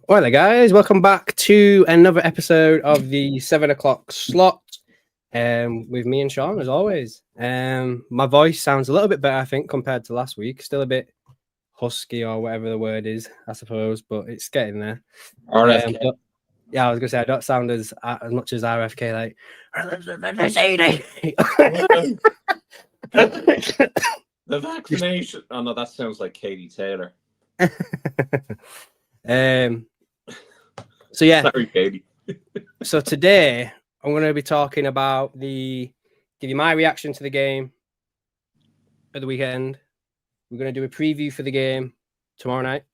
Well, there, guys, welcome back to another episode of the 7 o'clock slot. With me and Sean, as always. My voice sounds a little bit better, I think, compared to last week. Still a bit husky or whatever the word is, I suppose, but it's getting there. RFK. Yeah, I was gonna say I don't sound as much as RFK, like The vaccination. Oh no, that sounds like Katie Taylor. So yeah. Sorry, Katie. So today I'm going to be talking about give you my reaction to the game at the weekend. We're going to do a preview for the game tomorrow night.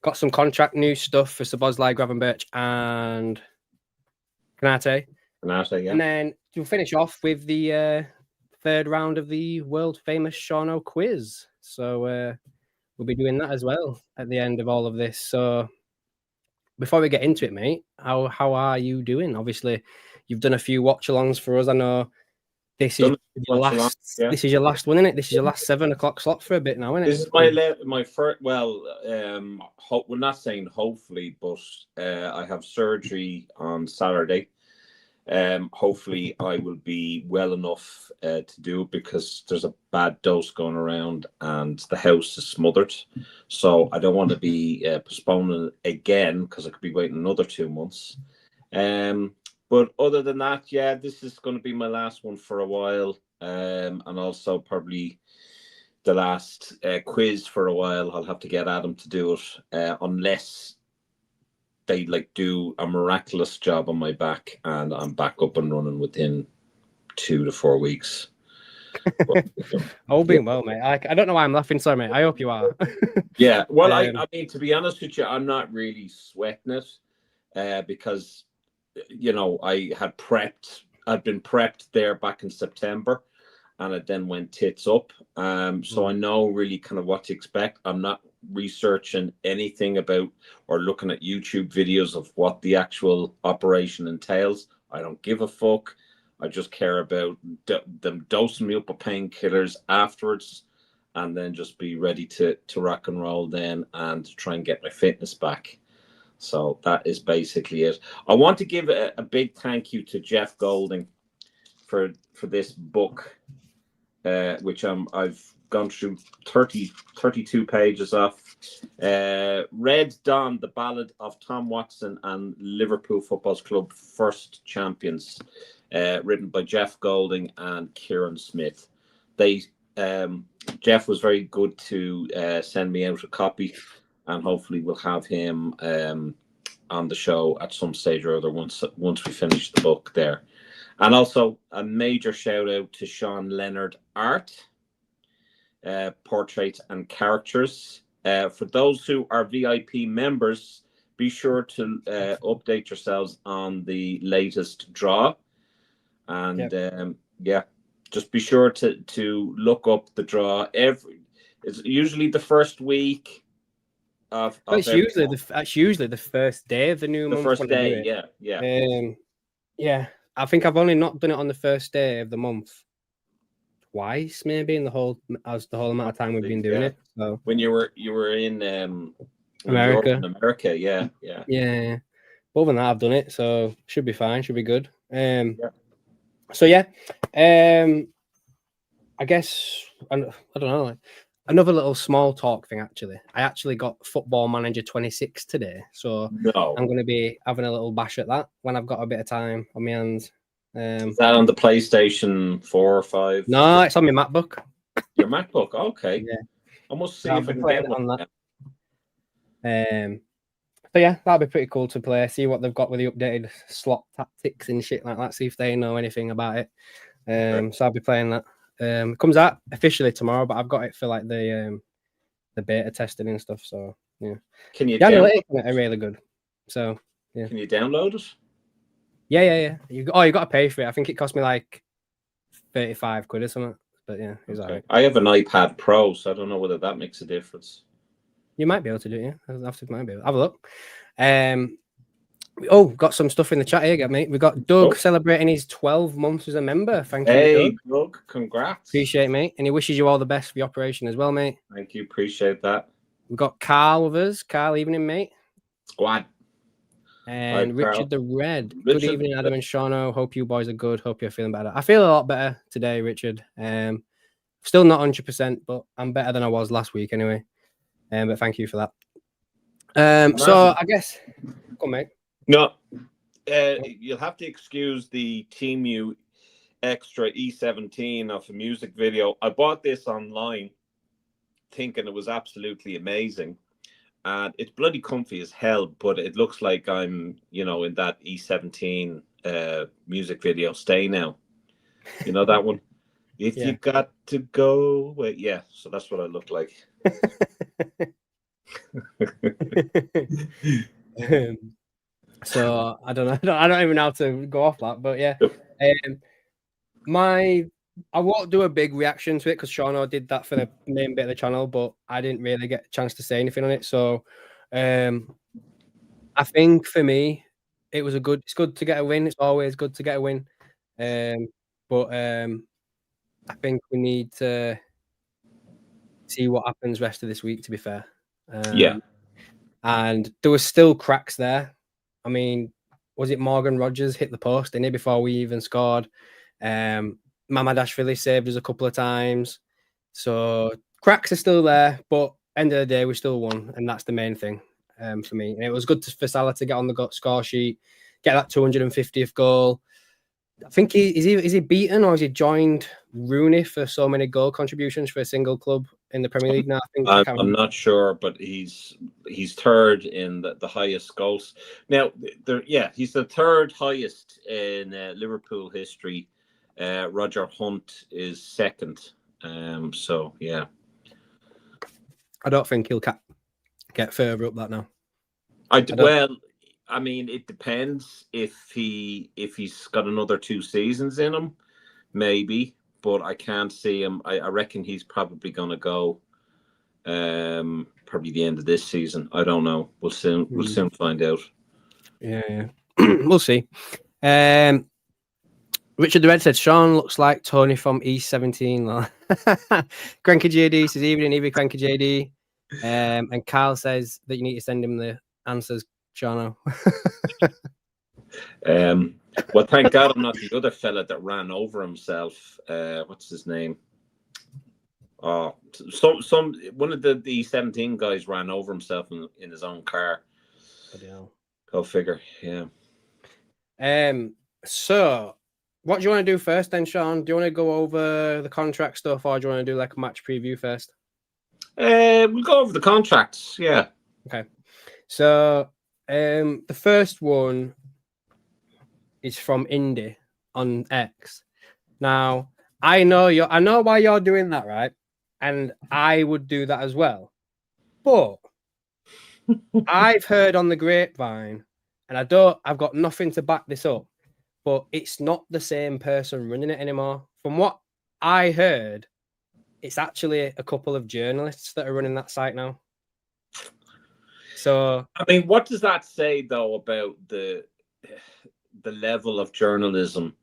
Got some contract news stuff for Szoboszlai, Gravenberch, and Konate. Konate, yeah. And then we'll finish off with the third round of the world famous Shauno quiz. So we'll be doing that as well at the end of all of this. So before we get into it, mate, how are you doing? Obviously, you've done a few watch-alongs for us. I know this is your last. Yeah. This is your last one, isn't it? This is your last 7 o'clock slot for a bit now, isn't it? This is my first. Well, we're not saying hopefully, but I have surgery on Saturday. Hopefully I will be well enough to do it because there's a bad dose going around and the house is smothered. So I don't want to be postponing again because I could be waiting another 2 months. But other than that, yeah, this is going to be my last one for a while. And also probably the last quiz for a while. I'll have to get Adam to do it unless they do a miraculous job on my back and I'm back up and running within 2 to 4 weeks. All being well, mate. I don't know why I'm laughing. Sorry, mate. I hope you are. Yeah. Well, I mean, to be honest with you, I'm not really sweating it because, I had prepped. I'd been prepped there back in September and it then went tits up. So I know really kind of what to expect. I'm not researching anything about or looking at YouTube videos of what the actual operation entails. I don't give a fuck. I just care about them dosing me up with painkillers afterwards and then just be ready to rock and roll then and try and get my fitness back. So that is basically it. I want to give a big thank you to Jeff Golding for this book, which I've gone through 32 pages of. Red Dawn, the Ballad of Tom Watson and Liverpool Football Club First Champions, written by Jeff Golding and Kieran Smith. Jeff was very good to send me out a copy, and hopefully we'll have him on the show at some stage or other once we finish the book there. And also a major shout out to Sean Leonard Art. Portraits and characters. For those who are VIP members, be sure to update yourselves on the latest draw. And just be sure to look up the draw. It's usually the first week of it's usually the first day of the new month. The first day, yeah. I think I've only not done it on the first day of the month. Twice, maybe in the whole amount of time we've been doing it. So when you were in America, yeah. But other than that, I've done it, so should be fine, should be good. So yeah, I guess I don't know. Another little small talk thing. Actually, I actually got Football Manager 26 today, so I'm going to be having a little bash at that when I've got a bit of time on my hands. Is that on the PlayStation 4 or 5? No, it's on my MacBook. Your MacBook? Okay. Yeah. I must see if I can get one. On that. But yeah, that'll be pretty cool to play. See what they've got with the updated slot tactics and shit like that. See if they know anything about it. So I'll be playing that. It comes out officially tomorrow, but I've got it for like the beta testing and stuff. So yeah. Can you? The analytics are really good. So yeah. Can you download it? Yeah. You got to pay for it. I think it cost me like 35 quid or something. But yeah, it's alright. I have an iPad Pro, so I don't know whether that makes a difference. You might be able to do it, yeah. Might be able. Have a look. Got some stuff in the chat here, mate. We got Doug celebrating his 12 months as a member. Thank you. Hey, Doug, congrats. Appreciate it, mate. And he wishes you all the best for the operation as well, mate. Thank you. Appreciate that. We've got Carl with us. Carl, evening, mate. Squad. And Right, Richard the Red. Richard, good evening, Adam and Shauno. Hope you boys are good. Hope you're feeling better. I feel a lot better today, Richard. Still not 100%, but I'm better than I was last week anyway. But thank you for that. So I guess, go on, mate. No, you'll have to excuse the Team U Extra E17 of a music video. I bought this online thinking it was absolutely amazing. And it's bloody comfy as hell, but it looks like I'm, in that E17 music video, Stay Now. You know that one? If you got to go, wait, yeah. So that's what I look like. So I don't know. I don't even know how to go off that, but yeah. I won't do a big reaction to it because Shauno did that for the main bit of the channel, but I didn't really get a chance to say anything on it. So I think for me, it's good to get a win. It's always good to get a win. But I think we need to see what happens rest of this week, to be fair. And there was still cracks there. I mean, was it Morgan Rogers hit the post, didn't he, before we even scored? Mamadashvili saved us a couple of times. So cracks are still there, but end of the day, we still won, and that's the main thing for me. And it was good for Salah to get on the score sheet, get that 250th goal. I think is he beaten or has he joined Rooney for so many goal contributions for a single club in the Premier League now? I'm not sure, but he's third in the highest goals. Now, he's the third highest in Liverpool history. Roger Hunt is second. So yeah, I don't think he'll get further up that now. Well, I mean, it depends if he's got another 2 seasons in him, maybe. But I can't see him. I reckon he's probably going to go. Probably the end of this season. I don't know. We'll soon find out. Yeah. We'll see. Richard the Red said, Sean looks like Tony from E17. Cranky JD says, evening, Cranky JD. And Carl says that you need to send him the answers, Sean. Well, thank God I'm not the other fella that ran over himself. What's his name? Oh, one of the E17 guys ran over himself in his own car. Go figure, yeah. So what do you want to do first then, Sean? Do you want to go over the contract stuff or do you want to do like a match preview first? We'll go over the contracts, yeah. Okay. So the first one is from Indy on X. Now, I know why you're doing that, right? And I would do that as well. But I've heard on the grapevine, and I've got nothing to back this up, but it's not the same person running it anymore. From what I heard, it's actually a couple of journalists that are running that site now. So, I mean, what does that say though about the level of journalism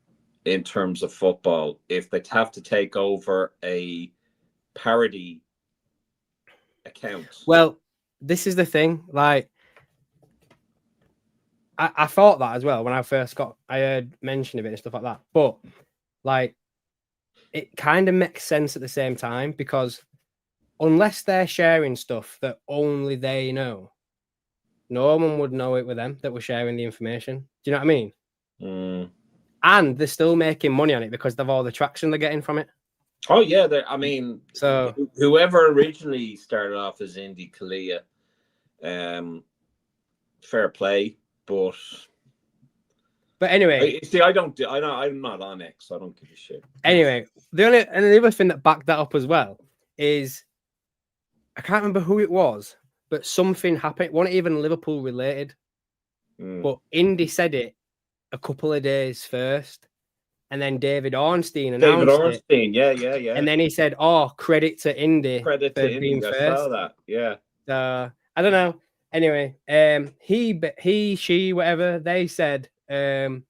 in terms of football if they have to take over a parody account? Well, this is the thing. Like, I thought that as well when I heard mention of it and stuff like that. But like, it kind of makes sense at the same time because unless they're sharing stuff that only they know, no one would know it with them that we're sharing the information. Do you know what I mean? Mm. And they're still making money on it because of all the traction they're getting from it. Oh yeah, I mean, so whoever originally started off as Indy Kalia, fair play, but anyway, I'm not on X, so I don't give a shit. Anyway, the other thing that backed that up as well is I can't remember who it was, but something happened. It wasn't even Liverpool related, but Indy said it a couple of days first. And then David Ornstein announced it. Yeah. And then he said, "Oh, credit to Indy for being first." I saw that. Yeah. I don't know. Anyway, he, she, whatever they said that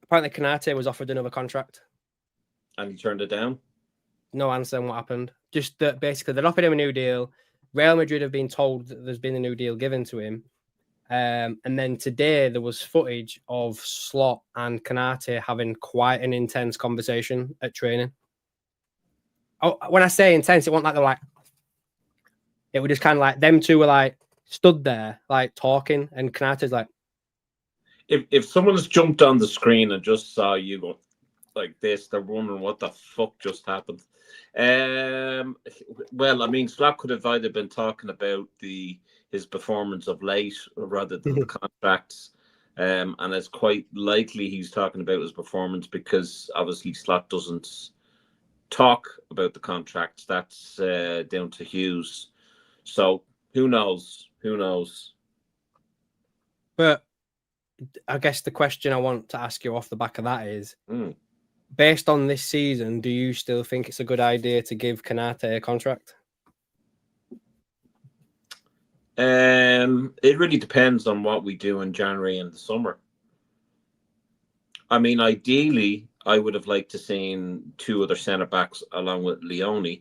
apparently Konate was offered another contract, and he turned it down. No answer on what happened. just that basically they're offering him a new deal. Real Madrid have been told that there's been a new deal given to him. And then today there was footage of Slot and Konate having quite an intense conversation at training. Oh, when I say intense, it wasn't like they're like, it was just kind of like them two were like stood there, like talking, and Konate's like, if someone's jumped on the screen and just saw you go like this, they're wondering what the fuck just happened. Well, I mean, Slot could have either been talking about his performance of late rather than the contracts. And it's quite likely he's talking about his performance because obviously Slot doesn't talk about the contracts. That's down to Hughes. So who knows? Who knows? But I guess the question I want to ask you off the back of that is, based on this season, do you still think it's a good idea to give Konate a contract? It really depends on what we do in January and the summer. I mean, ideally, I would have liked to seen two other centre backs along with Leone,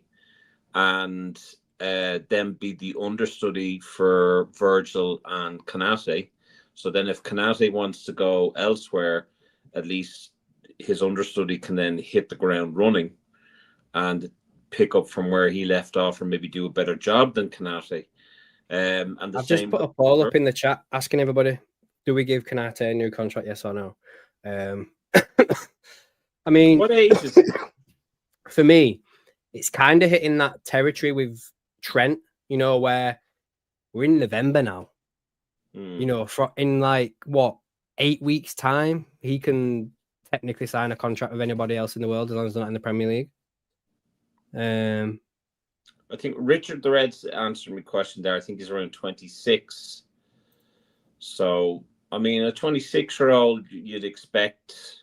and them be the understudy for Virgil and Konate. So then, if Konate wants to go elsewhere, at least his understudy can then hit the ground running and pick up from where he left off, or maybe do a better job than Konate. And the I've same just put a poll up in the chat asking everybody, do we give Konate a new contract, yes or no? I mean, what age is it? For me, it's kind of hitting that territory with Trent, you know, where we're in November now. You know, in like what, 8 weeks' time, he can technically sign a contract with anybody else in the world as long as they're not in the Premier League. I think Richard the Red's answered my question there. I think he's around 26. So, I mean, a 26-year-old, you'd expect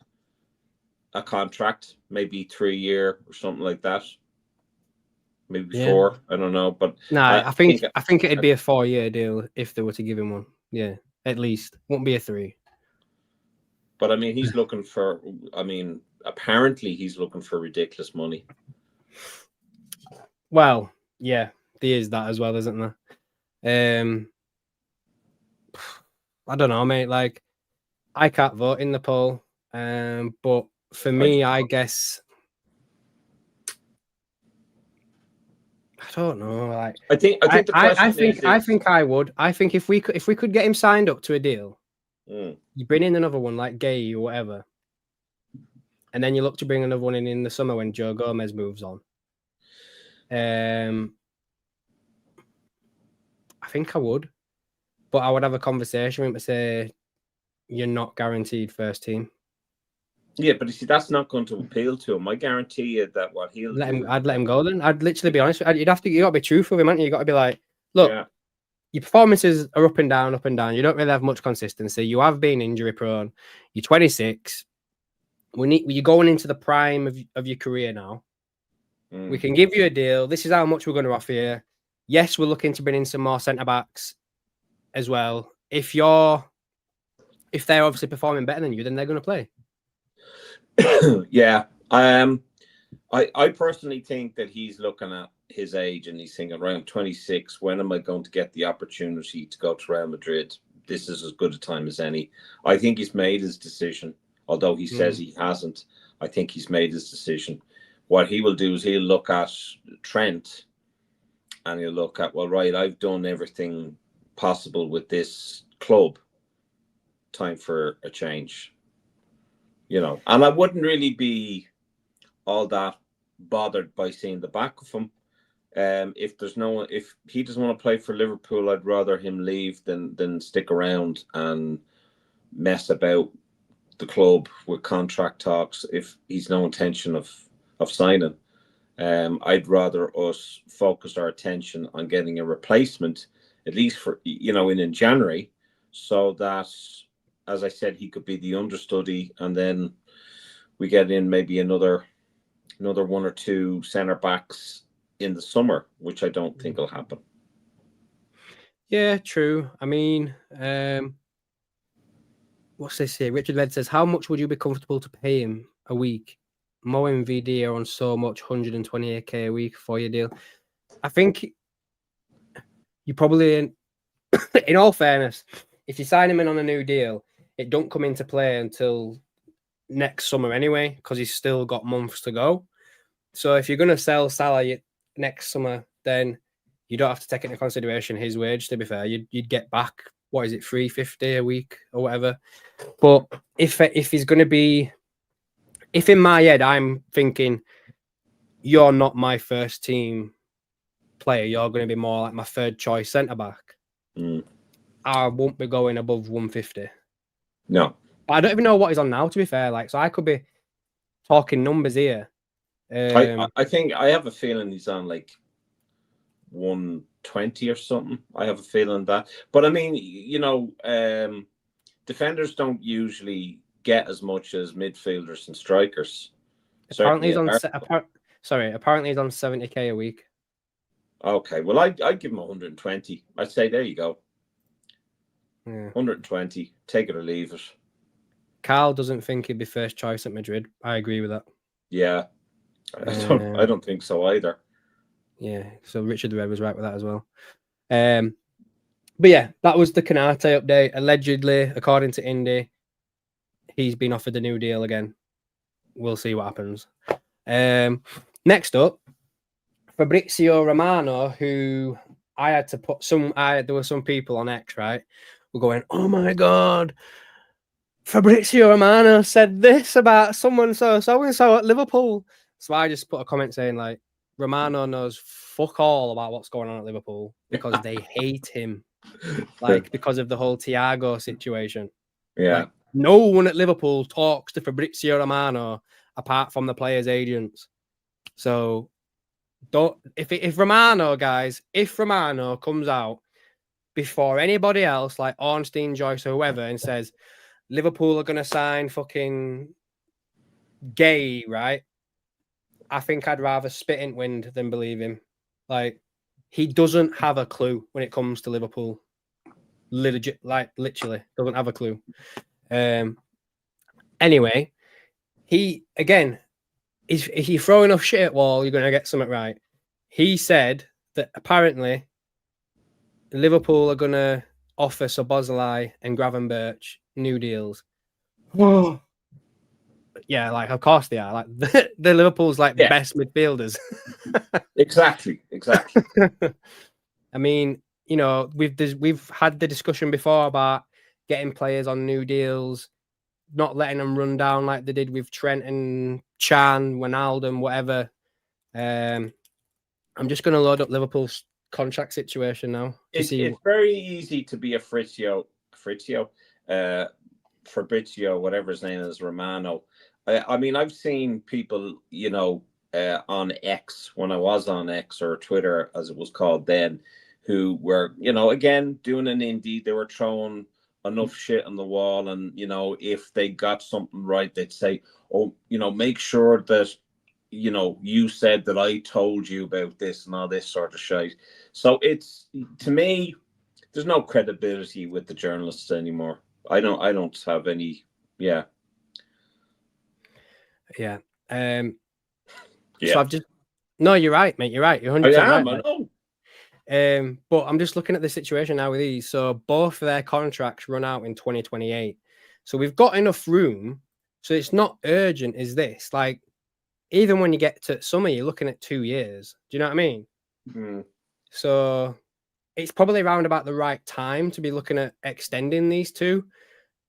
a contract, maybe 3-year or something like that. Maybe 4. I don't know, but no, I think it'd be a 4-year deal if they were to give him one. Yeah, at least won't be a 3. But I mean, he's looking for. I mean, apparently he's looking for ridiculous money. Well, yeah, there is that as well, isn't there? I don't know, mate. Like, I can't vote in the poll, but for me, I guess. I don't know. Like, I think the question I think I would. I think if we could get him signed up to a deal, you bring in another one like Gay or whatever, and then you look to bring another one in the summer when Joe Gomez moves on. I think I would, but I would have a conversation with him to say, you're not guaranteed first team. Yeah, but you see, that's not going to appeal to him. I guarantee you that what he'll do. I'd let him go then. I'd literally be honest. You got to be truthful with him, haven't you? You got to be like, look, your performances are up and down, up and down. You don't really have much consistency. You have been injury prone. You're 26. You're going into the prime of your career now. We can give you a deal. This is how much we're going to offer you. Yes, we're looking to bring in some more centre backs as well. If they're obviously performing better than you, then they're going to play. Yeah. I personally think that he's looking at his age and he's thinking, right, I'm 26. When am I going to get the opportunity to go to Real Madrid? This is as good a time as any. I think he's made his decision, although he says he hasn't. I think he's made his decision. What he will do is he'll look at Trent and he'll look at, well, right, I've done everything possible with this club. Time for a change. You know, and I wouldn't really be all that bothered by seeing the back of him. If he doesn't want to play for Liverpool, I'd rather him leave than stick around and mess about the club with contract talks if he's no intention of signing. I'd rather us focus our attention on getting a replacement, at least for in January, so that, as I said, he could be the understudy, and then we get in maybe another 1 or 2 centre backs in the summer, which I don't think will happen. Yeah, true. I mean, what's this here? Richard Red says, how much would you be comfortable to pay him a week Mo and VD are on so much, 128k a week for your deal. I think you probably, in all fairness, if you sign him in on a new deal, it don't come into play until next summer anyway, because he's still got months to go. So if you're going to sell Salah next summer, then you don't have to take into consideration his wage. To be fair, you'd get back, what is it, 350 a week or whatever. But if he's going to be, if in my head I'm thinking you're not my first team player, you're going to be more like my third choice centre back, I won't be going above 150. No, I don't even know what he's on now. To be fair, like, so I could be talking numbers here. I think I have a feeling he's on like 120 or something. I have a feeling that. But I mean, you know, defenders don't usually get as much as midfielders and strikers. Apparently he's on. Apparently he's on 70k a week. Okay, well, I'd give him 120. I'd say there you go. Yeah. 120. Take it or leave it. Carl doesn't think he'd be first choice at Madrid. I agree with that. Yeah. I don't think so either. Yeah, so Richard Red was right with that as well. But yeah, that was the Konate update. Allegedly, according to Indy, he's been offered a new deal again. We'll see what happens. Next up, Fabrizio Romano, who I had to put there were some people on X, right, were going, oh my God, Fabrizio Romano said this about someone so-and-so at Liverpool. So I just put a comment saying, like, Romano knows fuck all about what's going on at Liverpool because they hate him, like, because of the whole Thiago situation. Yeah. Like, no one at Liverpool talks to Fabrizio Romano apart from the players' agents. So if Romano comes out before anybody else, like Ornstein, Joyce, or whoever, and says Liverpool are going to sign fucking Gay, right? I think I'd rather spit in wind than believe him. Like, he doesn't have a clue when it comes to Liverpool. Literally doesn't have a clue. Anyway, if you throw enough shit at wall, you're going to get something right. He said that apparently Liverpool are going to offer Szoboszlai and Gravenberch new deals. Whoa. Yeah, like, of course they are. Like, the Liverpool's like best midfielders. Exactly. I mean, you know, we've had the discussion before about getting players on new deals, not letting them run down like they did with Trent and Chan, Wijnaldum, whatever. I'm just going to load up Liverpool's contract situation now. It's very easy to be a Fabrizio, whatever his name is, Romano. I mean, I've seen people, you know, on X, when I was on X, or Twitter as it was called then, who were, you know, again, doing an indie. They were throwing enough shit on the wall, and, you know, if they got something right, they'd say, oh, you know, make sure that, you know, you said that I told you about this and all this sort of shit. So it's, to me, there's no credibility with the journalists anymore. I don't have any. Yeah. So I've just, no, you're right, mate. You're right. You're 100% right. I know. But I'm just looking at the situation now with these. So both of their contracts run out in 2028. So we've got enough room. So it's not urgent, is this? Like, even when you get to summer, you're looking at 2 years. Do you know what I mean? Mm. So it's probably around about the right time to be looking at extending these two,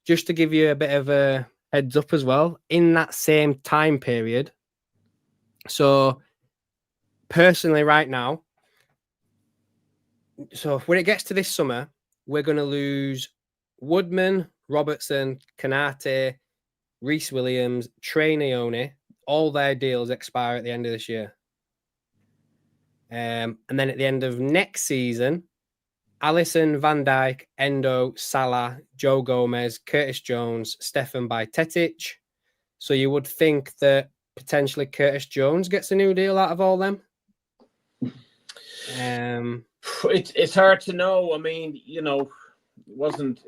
just to give you a bit of a heads up as well in that same time period. So personally, right now, so when it gets to this summer, we're going to lose Woodman, Robertson, Konate, Reece Williams, Trey Naone. All their deals expire at the end of this year. And then at the end of next season, Alisson, Van Dijk, Endo, Salah, Joe Gomez, Curtis Jones, Stefan Bajcetic. So you would think that potentially Curtis Jones gets a new deal out of all them. It's hard to know. I mean, you know, it wasn't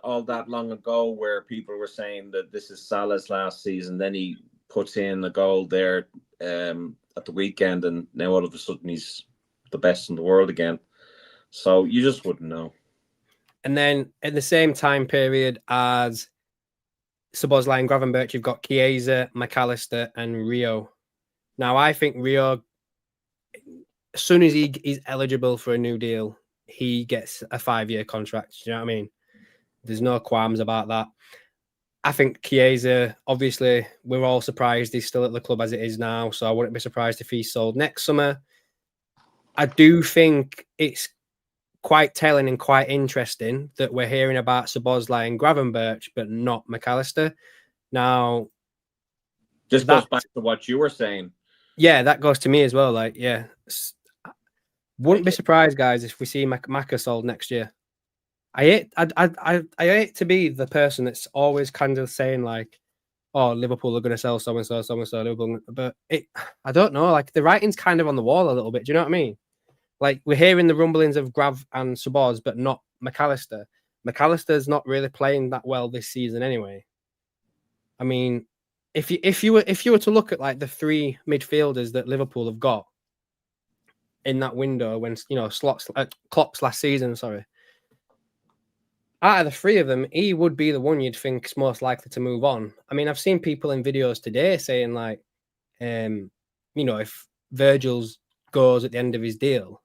all that long ago where people were saying that this is Salah's last season. Then he puts in a goal there at the weekend, and now all of a sudden he's the best in the world again. So you just wouldn't know. And then at the same time period as Szoboszlai and Gravenberch, you've got Chiesa, McAllister, and Rio. Now, I think Rio, as soon as he's eligible for a new deal, he gets a 5-year contract. Do you know what I mean? There's no qualms about that. I think Chiesa, obviously, we're all surprised he's still at the club as it is now, so I wouldn't be surprised if he's sold next summer. I do think it's quite telling and quite interesting that we're hearing about Szoboszlai and Gravenberch, but not McAllister. Now, this goes back to what you were saying. Yeah, that goes to me as well. Like, yeah, wouldn't be surprised, guys, if we see Maka sold next year. I hate to be the person that's always kind of saying like, "Oh, Liverpool are going to sell so and so, Liverpool," but I don't know. Like, the writing's kind of on the wall a little bit. Do you know what I mean? Like, we're hearing the rumblings of Grav and Szobosz, but not McAllister. McAllister's not really playing that well this season, anyway. I mean, if you were to look at like the 3 midfielders that Liverpool have got in that window when Klopp's last season, out of the 3 of them, he would be the one you'd think is most likely to move on. I mean, I've seen people in videos today saying like, if Virgil's goes at the end of his deal,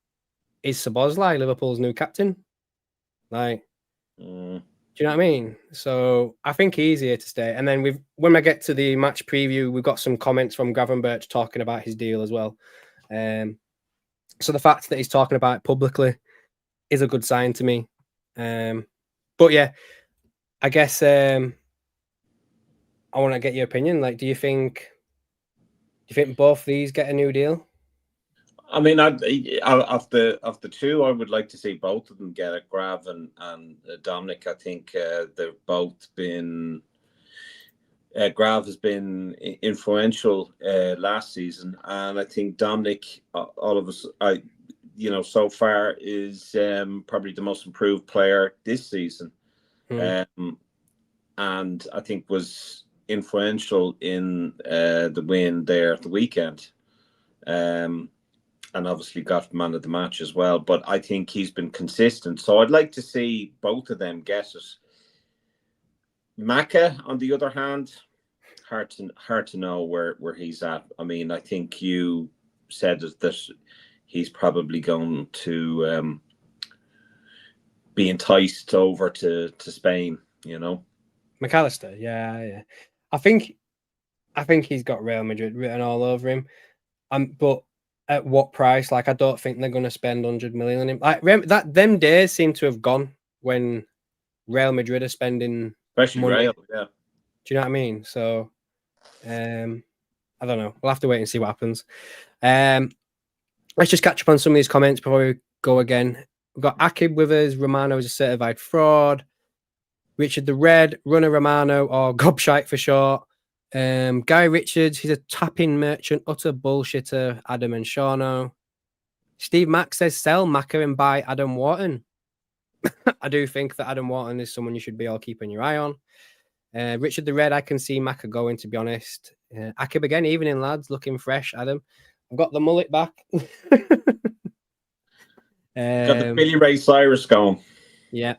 is Szoboszlai Liverpool's new captain? Like, do you know what I mean? So I think he's here to stay. And then when I get to the match preview, we've got some comments from Gravenberch talking about his deal as well. So the fact that he's talking about it publicly is a good sign to me. But yeah, I guess I want to get your opinion. Like, do you think both these get a new deal? I mean, of the 2, I would like to see both of them get it. Grav and Dominic. I think they've both been. Grav has been influential last season, and I think Dominic, all of us, so far is probably the most improved player this season, and I think was influential in the win there at the weekend. And obviously got man of the match as well. But I think he's been consistent. So I'd like to see both of them get it. Maka, on the other hand, hard to know where he's at. I mean, I think you said that he's probably going to be enticed over to Spain, McAllister, yeah. I think he's got Real Madrid written all over him. But at what price? Like, I don't think they're going to spend 100 million on him. Like, them days seem to have gone when Real Madrid are spending especially money. Real, yeah. Do you know what I mean? So, I don't know. We'll have to wait and see what happens. Let's just catch up on some of these comments before we go again. We've got Akib with us. Romano is a certified fraud. Richard the Red, Runner Romano, or Gobshite for short. Guy Richards, he's a tapping merchant, utter bullshitter. Adam and Shauno. Steve Mack says sell Maka and buy Adam Wharton. I do think that Adam Wharton is someone you should be all keeping your eye on. Richard the Red, I can see Maka going, to be honest. Akib again, evening lads, looking fresh. Adam, I've got the mullet back. Got the Billy Ray Cyrus going. Yeah.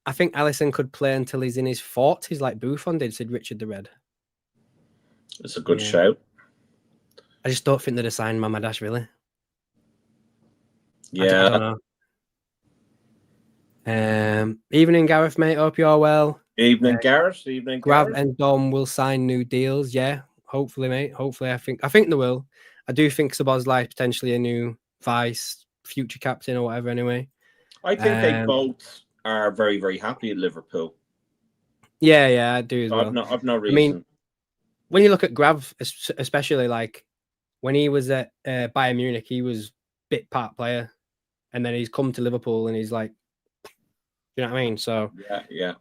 I think Alisson could play until he's in his 40s, like Buffon did, said Richard the Red. It's a good shout. I just don't think they'd have signed Mamadash, really. Yeah. I don't know. Evening, Gareth, mate. Hope you're well. Evening, Gareth. Evening, Grav Gareth. and Dom will sign new deals. Yeah, hopefully, mate. Hopefully, I think they will. I do think Szoboszlai potentially a new vice, future captain or whatever. Anyway, I think they both are very, very happy at Liverpool. Yeah, I do as well. I've no reason. I mean, when you look at Grav, especially like when he was at Bayern Munich, he was bit part player, and then he's come to Liverpool and he's like, you know what I mean? So yeah.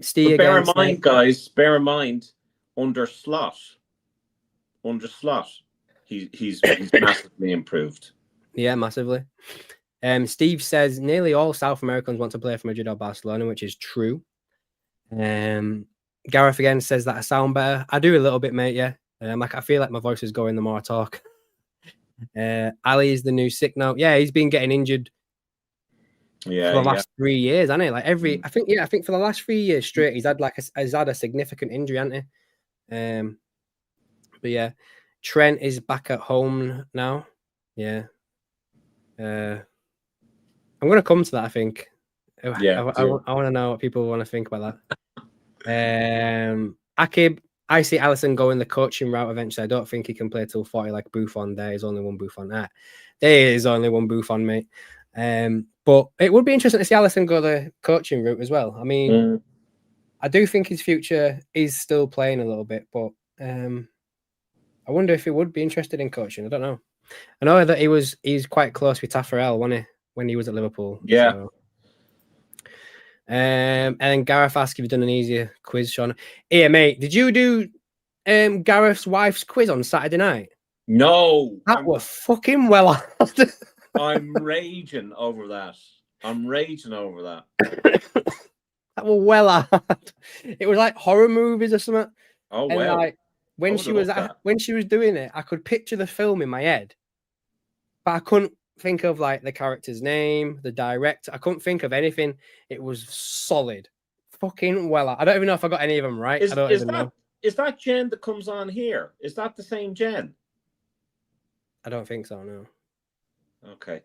Steve, bear in mind, guys. Bear in mind, under Slot, he's massively improved. Yeah, massively. Steve says nearly all South Americans want to play for Madrid or Barcelona, which is true. Gareth again says that I sound better. I do a little bit, mate. Yeah. Like I feel like my voice is going the more I talk. Ali is the new sick note. Yeah, he's been getting injured for the last 3 years, hasn't he? Like I think for the last 3 years straight, he's had a significant injury, hasn't he? But yeah, Trent is back at home now. Yeah. I'm gonna come to that, I think. Yeah. I want to know what people want to think about that. Akib, I see Alisson going the coaching route eventually. I don't think he can play till 40 like Buffon. There is only one Buffon. There is only one Buffon, mate. But it would be interesting to see Alisson go the coaching route as well. I mean, I do think his future is still playing a little bit, but I wonder if he would be interested in coaching. I don't know. I know that he's quite close with Taffarel, wasn't he, when he was at Liverpool? Yeah. So. And then Gareth asked if you've done an easier quiz, Sean. Here, mate, did you do Gareth's wife's quiz on Saturday night? No. That was fucking well hard. I'm raging over that. That was well hard. It was like horror movies or something. Oh, and well. Like, when she was doing it, I could picture the film in my head, but I couldn't think of like the character's name, the director. I couldn't think of anything. It was solid, fucking well. I don't even know if I got any of them right. I don't even know. Is that Jen that comes on here? Is that the same Jen? I don't think so. No. Okay.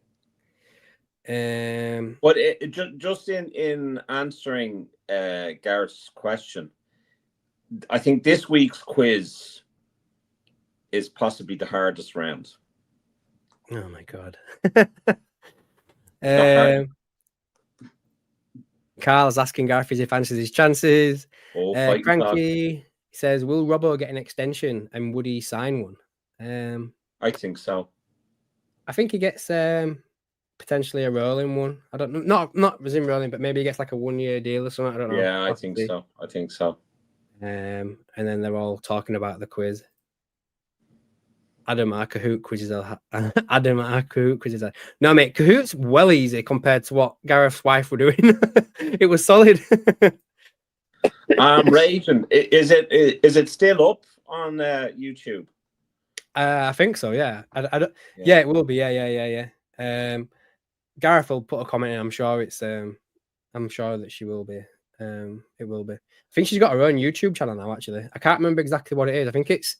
But just in answering Gareth's question, I think this week's quiz is possibly the hardest round. Oh my god. Carl's asking Gareth if he fancies his chances. Frankie says, will Robbo get an extension and would he sign one? I think so. I think he gets potentially a rolling one. I don't know, not as in rolling, but maybe he gets like a 1-year deal or something. I don't know. Yeah, I think so. And then they're all talking about the quiz. Adam, our Kahoot quizzes are Adam, our Kahoot quizzes are. No, mate, Kahoot's well easy compared to what Gareth's wife were doing. It was solid. I'm raging. Is it still up on YouTube? I think so. Yeah. Yeah, it will be. Yeah. Gareth will put a comment in. I'm sure it's. I'm sure that she will be. It will be. I think she's got her own YouTube channel now. Actually, I can't remember exactly what it is. I think it's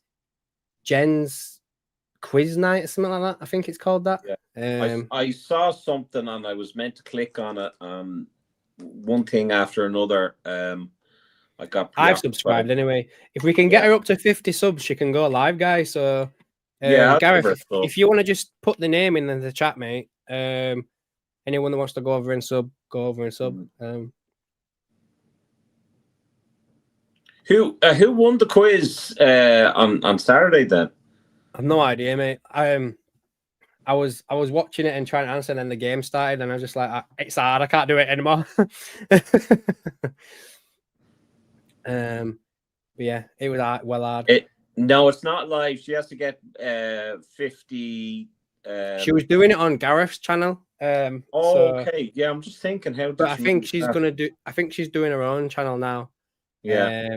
Jen's Quiz Night or something like that. I think it's called that. Yeah. I saw something and I was meant to click on it. One thing after another. I've subscribed anyway. If we can get her up to 50 subs, she can go live, guys. So Gareth, if you want to just put the name in the chat, mate. Anyone that wants to go over and sub, go over and sub. Who won the quiz on Saturday then? I've no idea, mate. I was watching it and trying to answer, and then the game started, and I was just like, it's hard. I can't do it anymore. But yeah, it was well hard. No, it's not live. She has to get 50. She was doing it on Gareth's channel. Okay. Yeah, I'm just thinking how. But I think she's gonna do. I think she's doing her own channel now. Yeah.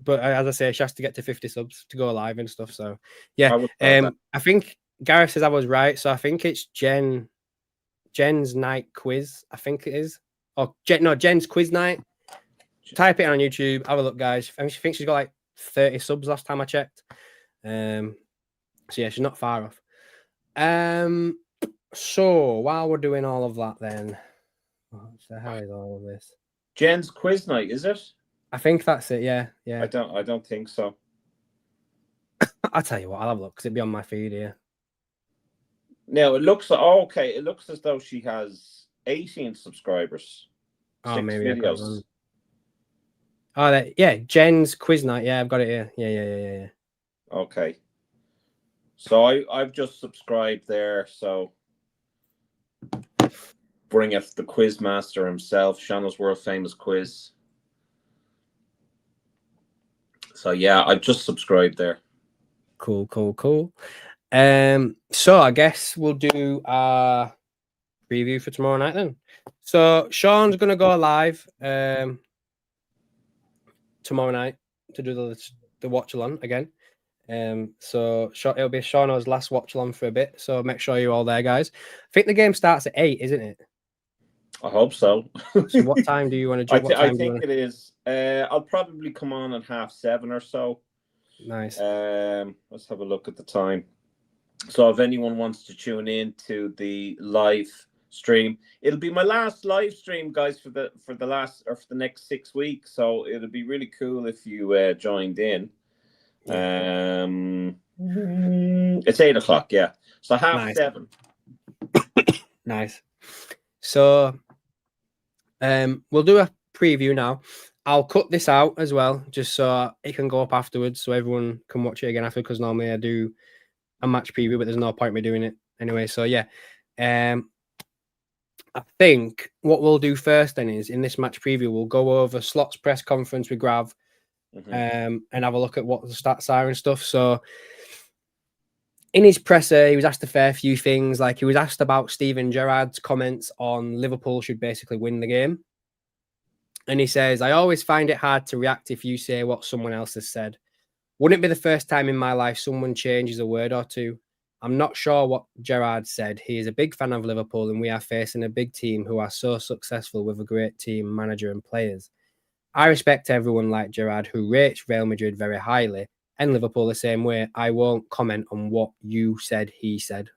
But as I say, she has to get to 50 subs to go live and stuff. So yeah. I think Gareth says I was right. So I think it's Jen's night quiz. I think it is. Or Jen's quiz night. Type it on YouTube. Have a look, guys. I think she's got like 30 subs last time I checked. So yeah, she's not far off. So while we're doing all of that, then what the hell is all of this? Jen's quiz night, is it? I think that's it. Yeah. I don't think so. I'll tell you what. I'll have a look because it'll be on my feed here. No, it looks okay. It looks as though she has 18 subscribers. Oh, maybe videos. Yeah, Jen's quiz night. Yeah, I've got it here. Yeah. Okay. So I've just subscribed there. So bring it the quiz master himself, Shannon's world famous quiz. So yeah, I've just subscribed there. Cool. So I guess we'll do our preview for tomorrow night then. So Sean's gonna go live. tomorrow night to do the watch along again. So it'll be Shauno's last watch along for a bit. So make sure you're all there, guys. I think the game starts at 8, isn't it? I hope so. So what time do you want to do? I think it is. I'll probably come on at 7:30 or so. Nice. Let's have a look at the time. So if anyone wants to tune in to the live stream, it'll be my last live stream, guys, for the next 6 weeks. So it'll be really cool if you joined in. It's 8:00, yeah. So 7:30. Nice. So we'll do a preview now. I'll cut this out as well, just so it can go up afterwards, so everyone can watch it again after. Because normally I do a match preview, but there's no point me doing it anyway. So yeah, I think what we'll do first then is in this match preview we'll go over Slot's press conference with Grav, and have a look at what the stats are and stuff. So in his presser, he was asked a fair few things. Like, he was asked about Steven Gerrard's comments on Liverpool should basically win the game. And he says, I always find it hard to react if you say what someone else has said. Wouldn't be the first time in my life someone changes a word or two. I'm not sure what Gerrard said. He is a big fan of Liverpool and we are facing a big team who are so successful with a great team, manager and players. I respect everyone like Gerrard who rates Real Madrid very highly and Liverpool the same way. I won't comment on what you said, he said.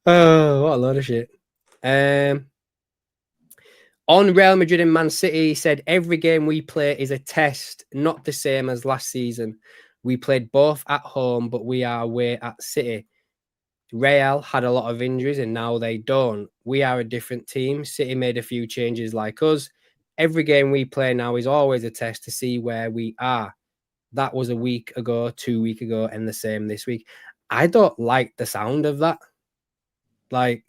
Oh, what a load of shit. On Real Madrid and Man City, he said, every game we play is a test, not the same as last season. We played both at home, but we are away at City. Real had a lot of injuries and now they don't. We are a different team. City made a few changes like us. Every game we play now is always a test to see where we are. That was a week ago, 2 weeks ago, and the same this week. I don't like the sound of that. Like,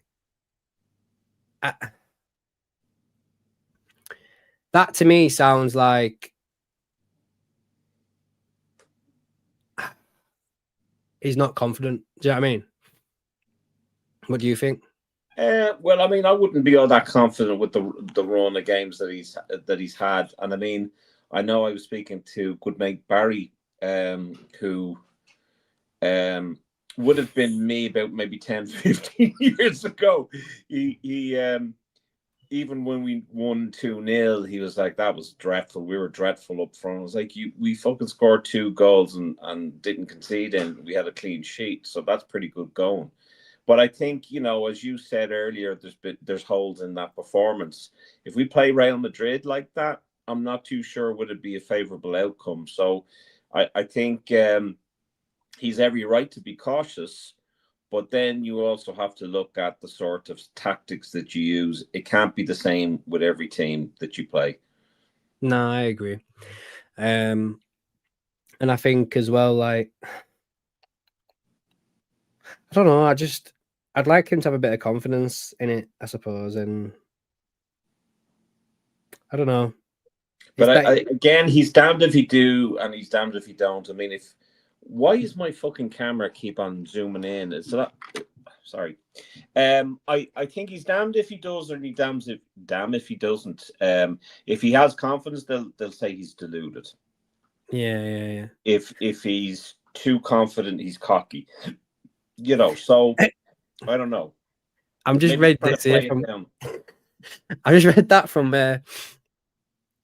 that to me sounds like he's not confident. Do you know what I mean? What do you think? Well, I mean, I wouldn't be all that confident with the run of games that he's had. And I mean, I know I was speaking to good mate Barry, who would have been me about maybe 10, 15 years ago. He even when we won 2-0, he was like, that was dreadful. We were dreadful up front. I was like, we fucking scored 2 goals and didn't concede, and we had a clean sheet. So that's pretty good going. But I think, you know, as you said earlier, there's holes in that performance. If we play Real Madrid like that, I'm not too sure would it be a favourable outcome. So I think he's every right to be cautious. But then you also have to look at the sort of tactics that you use. It can't be the same with every team that you play. No, I agree. And I think as well, like, I don't know. I'd like him to have a bit of confidence in it, I suppose. And I don't know. But again, he's damned if he do, and he's damned if he don't. I mean, why is my fucking camera keep on zooming in? It's that. Sorry. I think he's damned if he does, or damn if he doesn't. If he has confidence, they'll say he's deluded. Yeah. If he's too confident, he's cocky. You know, so I don't know. I'm just read this here from. I just read that from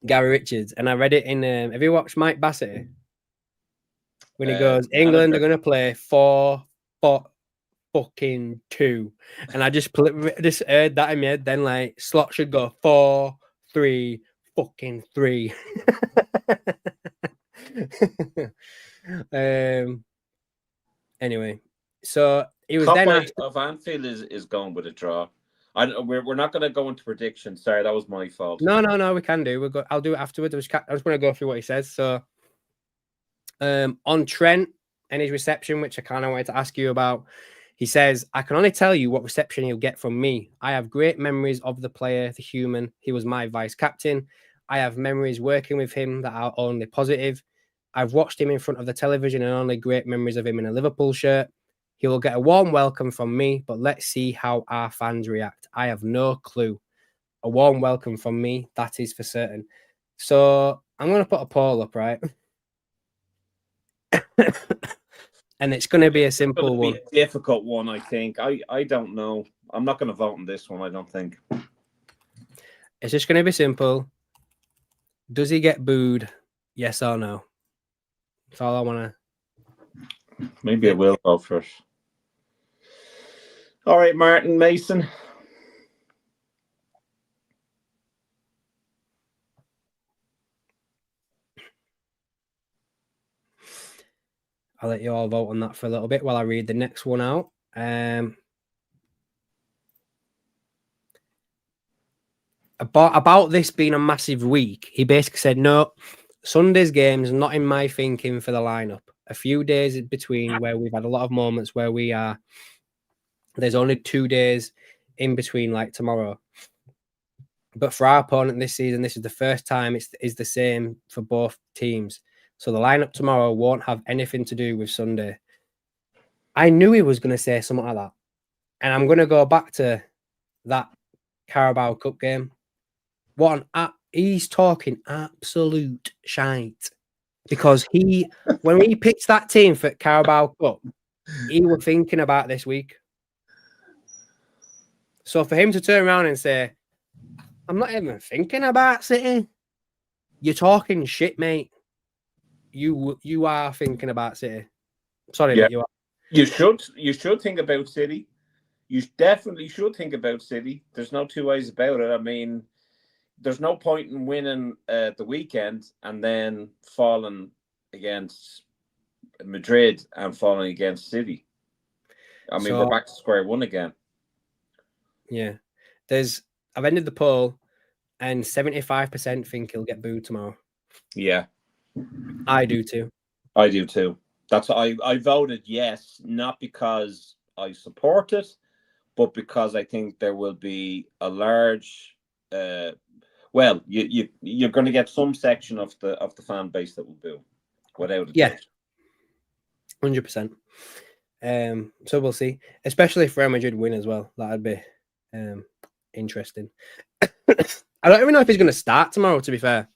Gary Richards, and I read it in. Have you watched Mike Bassett? When he goes, England are going to play 4-2, and I just heard that in my head. Then like Slot should go 4-3. Anyway, so he was then asked of Anfield is going with a draw. We're not going to go into predictions. Sorry, that was my fault. No, we can do. I'll do it afterwards. I was going to go through what he says. So, on Trent and his reception, which I kind of wanted to ask you about, he says, I can only tell you what reception he'll get from me. I have great memories of the player, the human. He was my vice captain. I have memories working with him that are only positive. I've watched him in front of the television and only great memories of him in a Liverpool shirt. He will get a warm welcome from me, but let's see how our fans react. I have no clue. a warm welcome from me. That is for certain. So I'm going to put a poll up, right? And it's going to be a simple one. A difficult one, I think. I don't know. I'm not going to vote on this one, I don't think. It's just going to be simple. Does he get booed? Yes or no? That's all I want to. Maybe I will go for it. All right, Martin Mason. I'll let you all vote on that for a little bit while I read the next one out. About this being a massive week, he basically said, no, Sunday's game's not in my thinking for the lineup. A few days in between where we've had a lot of moments where there's only 2 days in between, like tomorrow. But for our opponent this season, this is the first time it's the same for both teams. So the lineup tomorrow won't have anything to do with Sunday. I knew he was going to say something like that. And I'm going to go back to that Carabao Cup game. He's talking absolute shite. Because when he picked that team for Carabao Cup, he was thinking about this week. So for him to turn around and say, I'm not even thinking about City, you're talking shit, mate. You are thinking about City. Sorry, yeah. mate, you are. You should think about City. You definitely should think about City. There's no two ways about it. I mean, there's no point in winning the weekend and then falling against Madrid and falling against City. I mean, we're back to square one again. Yeah. I've ended the poll and 75% think he'll get booed tomorrow. Yeah. I do too. I do too. That's I voted yes, not because I support it, but because I think there will be a large well, you're going to get some section of the fan base that will boo, without a doubt. 100%. So we'll see, especially if Real Madrid win as well. That'd be interesting. I don't even know if he's going to start tomorrow. To be fair,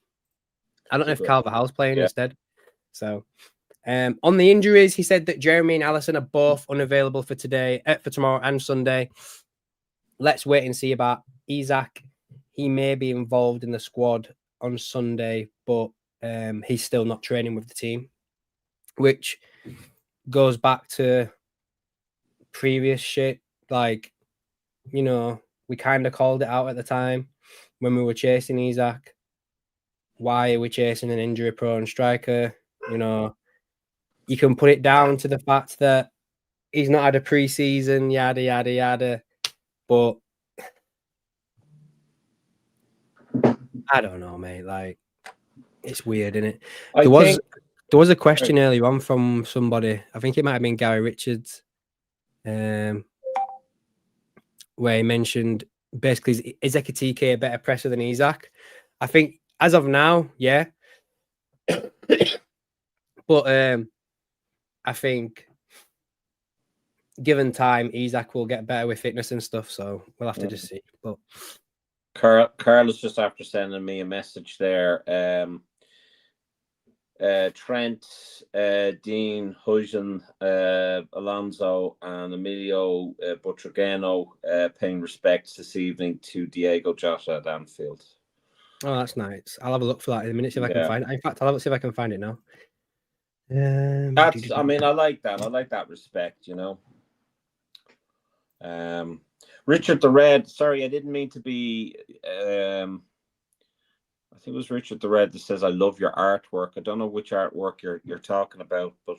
I don't know if Carvajal's playing instead. So, on the injuries, he said that Jeremy and Alisson are both unavailable for tomorrow and Sunday. Let's wait and see about Isak. He may be involved in the squad on Sunday, but he's still not training with the team, which goes back to previous shit. Like, you know, we kind of called it out at the time when we were chasing Isak. Why are we chasing an injury-prone striker? You know, you can put it down to the fact that he's not had a pre-season, yada, yada, yada. But I don't know, mate. Like, it's weird, isn't it? There was a question earlier on from somebody. I think it might have been Gary Richards, where he mentioned basically, is Ekitike a better presser than Isak? I think as of now, yeah. But I think given time, Isak will get better with fitness and stuff. So we'll have to just see. But Carl is just after sending me a message there. Trent, Dean, Huijsen, Alonso, and Emilio Butragueno paying respects this evening to Diego Jota at Anfield. Oh, that's nice. I'll have a look for that in a minute, see if I can find it. In fact, I'll see if I can find it now. I mean, I like that. I like that respect, you know. Richard the Red, sorry, I didn't mean to be I think it was Richard the Red that says, I love your artwork. I don't know which artwork you're talking about, but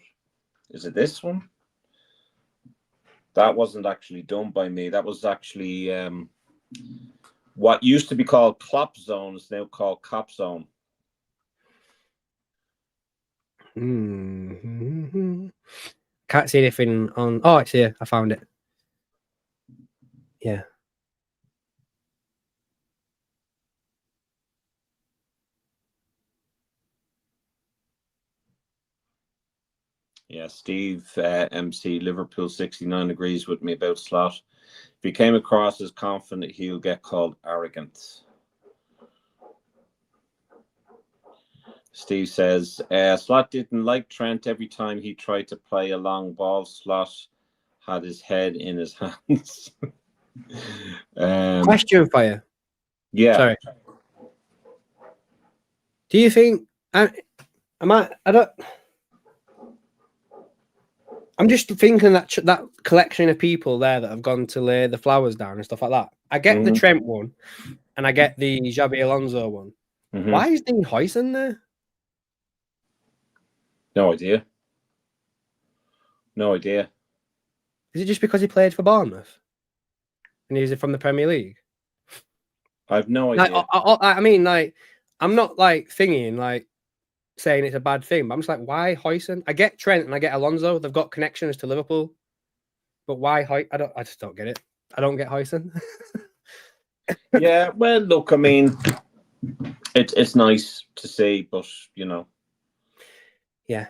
is it this one? That wasn't actually done by me. That was actually what used to be called Clop Zone is now called Cop Zone. Mm-hmm. Can't see anything on. Oh, it's here. I found it. Yeah. Yeah, Steve MC Liverpool 69 agrees with me about Slot. If he came across as confident, he'll get called arrogant. Steve says, Slot didn't like Trent every time he tried to play a long ball. Slot had his head in his hands. Question for you. Yeah. Sorry. Do you think I'm just thinking that collection of people there that have gone to lay the flowers down and stuff like that. I get the Trent one, and I get the Xabi Alonso one. Why is Dean Huijsen there? No idea. No idea. Is it just because he played for Bournemouth and he's from the Premier League? I have no idea. I mean, like, I'm not like thinking like saying it's a bad thing, but I'm just like, why Huijsen? I get Trent and I get Alonso. They've got connections to Liverpool, but why Huijsen? I just don't get it. I don't get Huijsen. Yeah, well, look, I mean, it's nice to see, but you know. Yeah.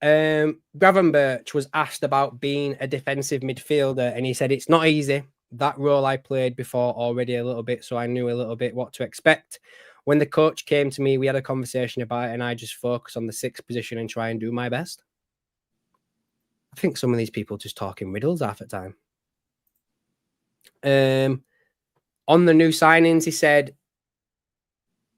Gravenberch was asked about being a defensive midfielder, and he said it's not easy. That role I played before already a little bit, so I knew a little bit what to expect. When the coach came to me, we had a conversation about it, and I just focus on the sixth position and try and do my best. I think some of these people just talk in riddles half the time. On the new signings, he said,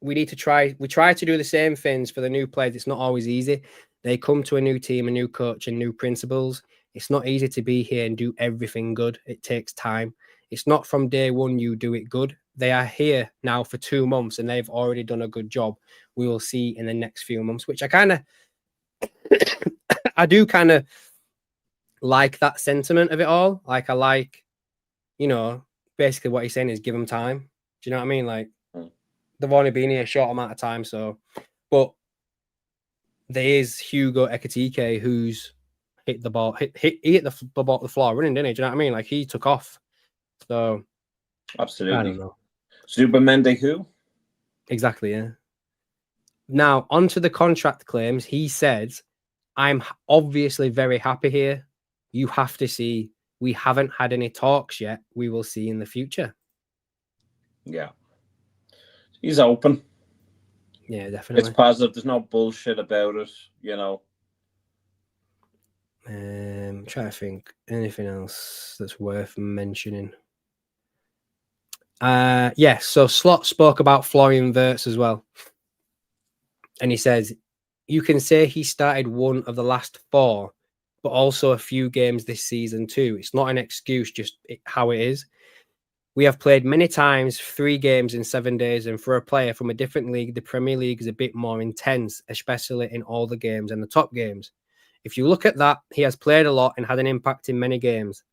we try to do the same things for the new players. It's not always easy. They come to a new team, a new coach, and new principles. It's not easy to be here and do everything good. It takes time. It's not from day one you do it good. They are here now for 2 months and they've already done a good job. We will see in the next few months, which I do kind of like that sentiment of it all. Like, I like, basically what he's saying is give them time. Do you know what I mean? Like, they've only been here a short amount of time. So, but there is Hugo Ekitike who's hit the ball, he hit the floor running, didn't he? Do you know what I mean? Like, he took off. So, absolutely. I don't know. Zubamende who? Exactly, yeah. Now, onto the contract claims. He says, I'm obviously very happy here. You have to see, we haven't had any talks yet. We will see in the future. Yeah. He's open. Yeah, definitely. It's positive. There's no bullshit about it, you know. I'm trying to think anything else that's worth mentioning. Yes, so Slot spoke about Florian Wirtz as well. And he says, you can say he started one of the last 4, but also a few games this season too. It's not an excuse, just how it is. We have played many times, 3 games in 7 days, and for a player from a different league, the Premier League is a bit more intense, especially in all the games and the top games. If you look at that, he has played a lot and had an impact in many games.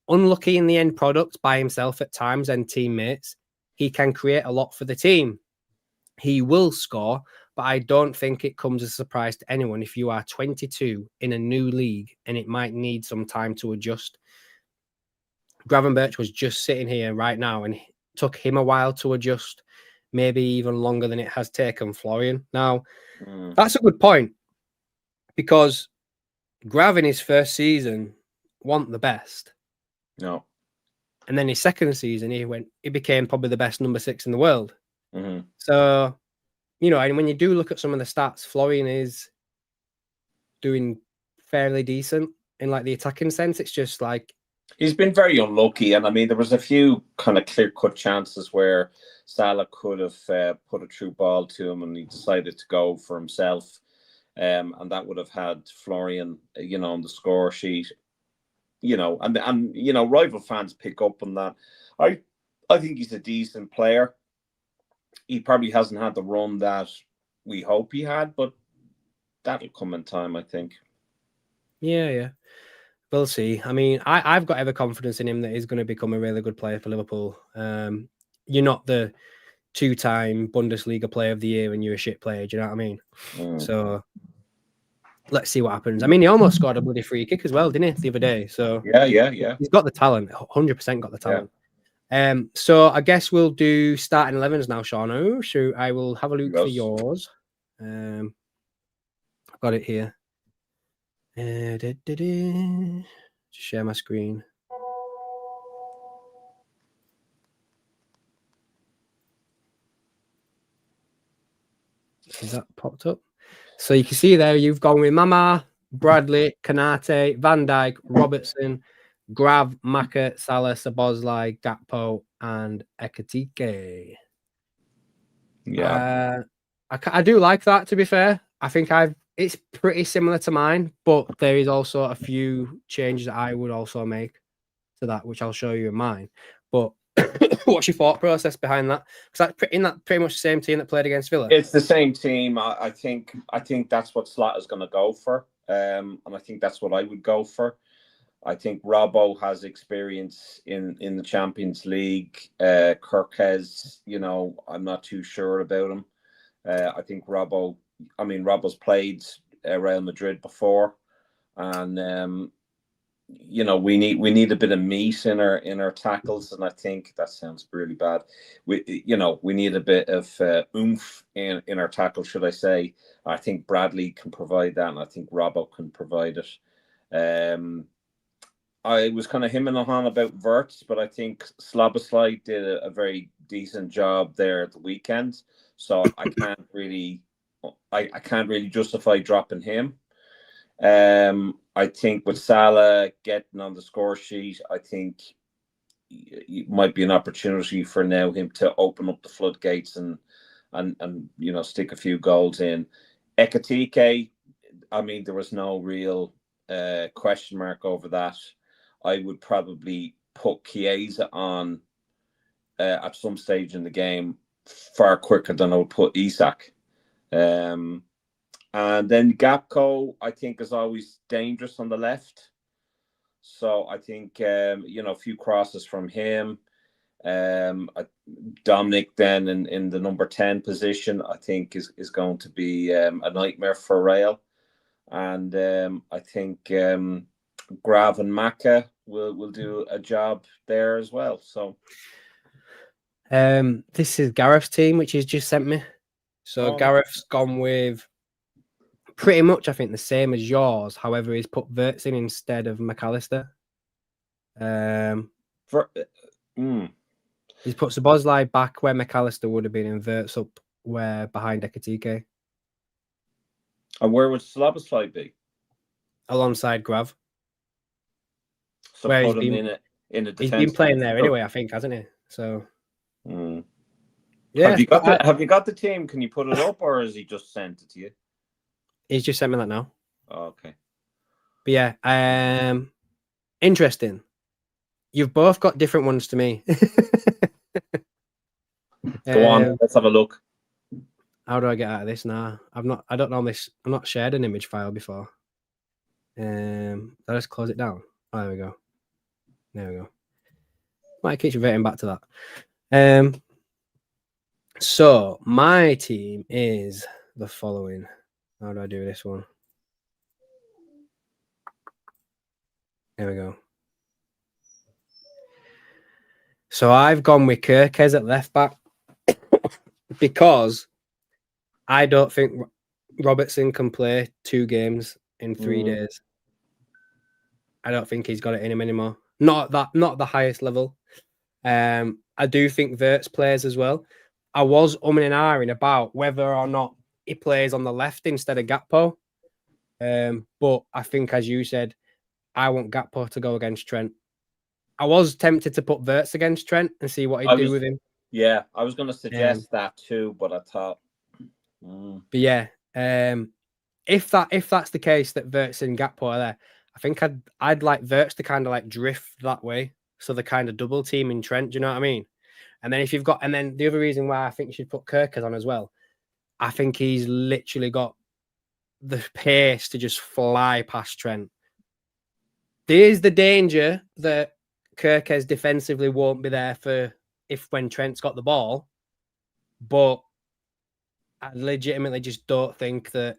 Unlucky in the end product by himself at times and teammates, he can create a lot for the team. He will score, but I don't think it comes as a surprise to anyone if you are 22 in a new league and it might need some time to adjust. Gravenberch was just sitting here right now and it took him a while to adjust, maybe even longer than it has taken Florian. Now, that's a good point because Grav in his first season wasn't the best. No. And then his second season, he became probably the best number 6 in the world. So, and when you do look at some of the stats, Florian is doing fairly decent in like the attacking sense. It's just like he's been very unlucky, and I mean there was a few kind of clear-cut chances where Salah could have put a through ball to him, and he decided to go for himself, and that would have had Florian, on the score sheet, and rival fans pick up on that. I think he's a decent player. He probably hasn't had the run that we hope he had, but that'll come in time, I think. Yeah. We'll see. I mean, I've got every confidence in him that he's going to become a really good player for Liverpool. You're not the 2-time Bundesliga player of the year and you're a shit player. Do you know what I mean? So let's see what happens. I mean, he almost scored a bloody free kick as well, didn't he, the other day? So yeah. He's got the talent, 100% got the talent. Yeah. So I guess we'll do starting 11s now, Sean. So I will have a look for yours. I've got it here. Just share my screen. Is that popped up? So you can see there you've gone with Mama, Bradley, Konate, Van Dijk, Robertson, Grav, Maka, Salah, Szoboszlai, Gakpo, and Ekitike. Yeah. I do like that, to be fair. I think it's pretty similar to mine, but there is also a few changes that I would also make to that, which I'll show you in mine. But what's your thought process behind that? Because that's pretty much the same team that played against Villa. It's the same team. I think that's what Slot is going to go for, and I think that's what I would go for. I think Robbo has experience in the Champions League. Kirkes, I'm not too sure about him. I think Robbo's played Real Madrid before, and we need a bit of meat in our tackles, and I think that sounds really bad. We need a bit of oomph in our tackle, should I say? I think Bradley can provide that, and I think Robbo can provide it. I was kind of him and on about Verts, but I think Szoboszlai did a very decent job there at the weekend, so I can't really justify dropping him. I think with Salah getting on the score sheet, I think it might be an opportunity for now him to open up the floodgates and stick a few goals in. Ekitike, there was no real question mark over that. I would probably put Chiesa on at some stage in the game far quicker than I would put Isak. And then Gakpo, I think, is always dangerous on the left. So I think, a few crosses from him. Dominic then in the number 10 position, I think is going to be a nightmare for Real. And I think Grav and Maka will do a job there as well. So this is Gareth's team, which he's just sent me. So Gareth's gone with pretty much, I think, the same as yours. However, he's put Verts in instead of McAllister. He's put Szoboszlai back where McAllister would have been, and Verts up where behind Ekitike. And where would Szoboszlai be? Alongside Grav. So where put him in a defense. He's been playing there anyway, I think, hasn't he? So yeah. Have you got the team? Can you put it up, or has he just sent it to you? He's just sent me that now. Oh, okay. But yeah, interesting. You've both got different ones to me. Go on, let's have a look. How do I get out of this now? I don't know this. I've not shared an image file before. Let's close it down. Oh, there we go. There we go. Might keep reverting back to that. So my team is the following. How do I do this one? There we go. So I've gone with Kirkes at left back because I don't think Robertson can play 2 games in 3 days. I don't think he's got it in him anymore. Not the highest level. I do think Verts plays as well. I was umming and ahhing about whether or not he plays on the left instead of Gakpo. But I think, as you said, I want Gakpo to go against Trent. I was tempted to put Verts against Trent and see what he'd do with him. Yeah, I was going to suggest that too, but I thought. But yeah, if that's the case that Verts and Gakpo are there, I think I'd like Verts to kind of like drift that way, so the kind of double team in Trent. Do you know what I mean? And then and then the other reason why I think you should put Kirkes on as well, I think he's literally got the pace to just fly past Trent. There's the danger that Kirkes defensively won't be there when Trent's got the ball, but I legitimately just don't think that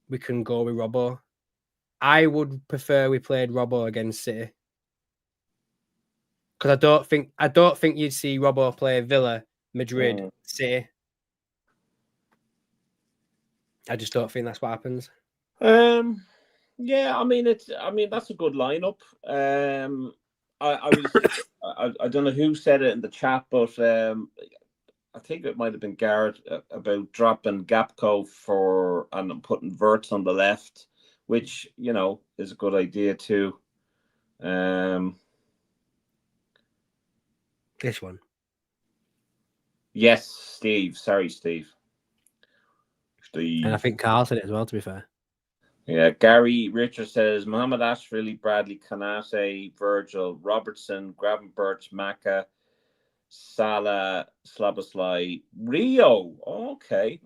we can go with Robbo. I would prefer we played Robbo against City, because I don't think you'd see Robbo play Villa, Madrid, City. I just don't think that's what happens. Yeah, I mean that's a good lineup. I was I don't know who said it in the chat, but I think it might have been Garrett about dropping Gapco and putting Verts on the left, which is a good idea too. This one. Yes, Steve. Sorry, Steve. And I think Carl said it as well, to be fair. Yeah, Gary Richard says Mohamed Ashvili, Bradley, Konate, Virgil, Robertson, Gravenberch, Maka, Salah, Slaboslai, Rio. Okay.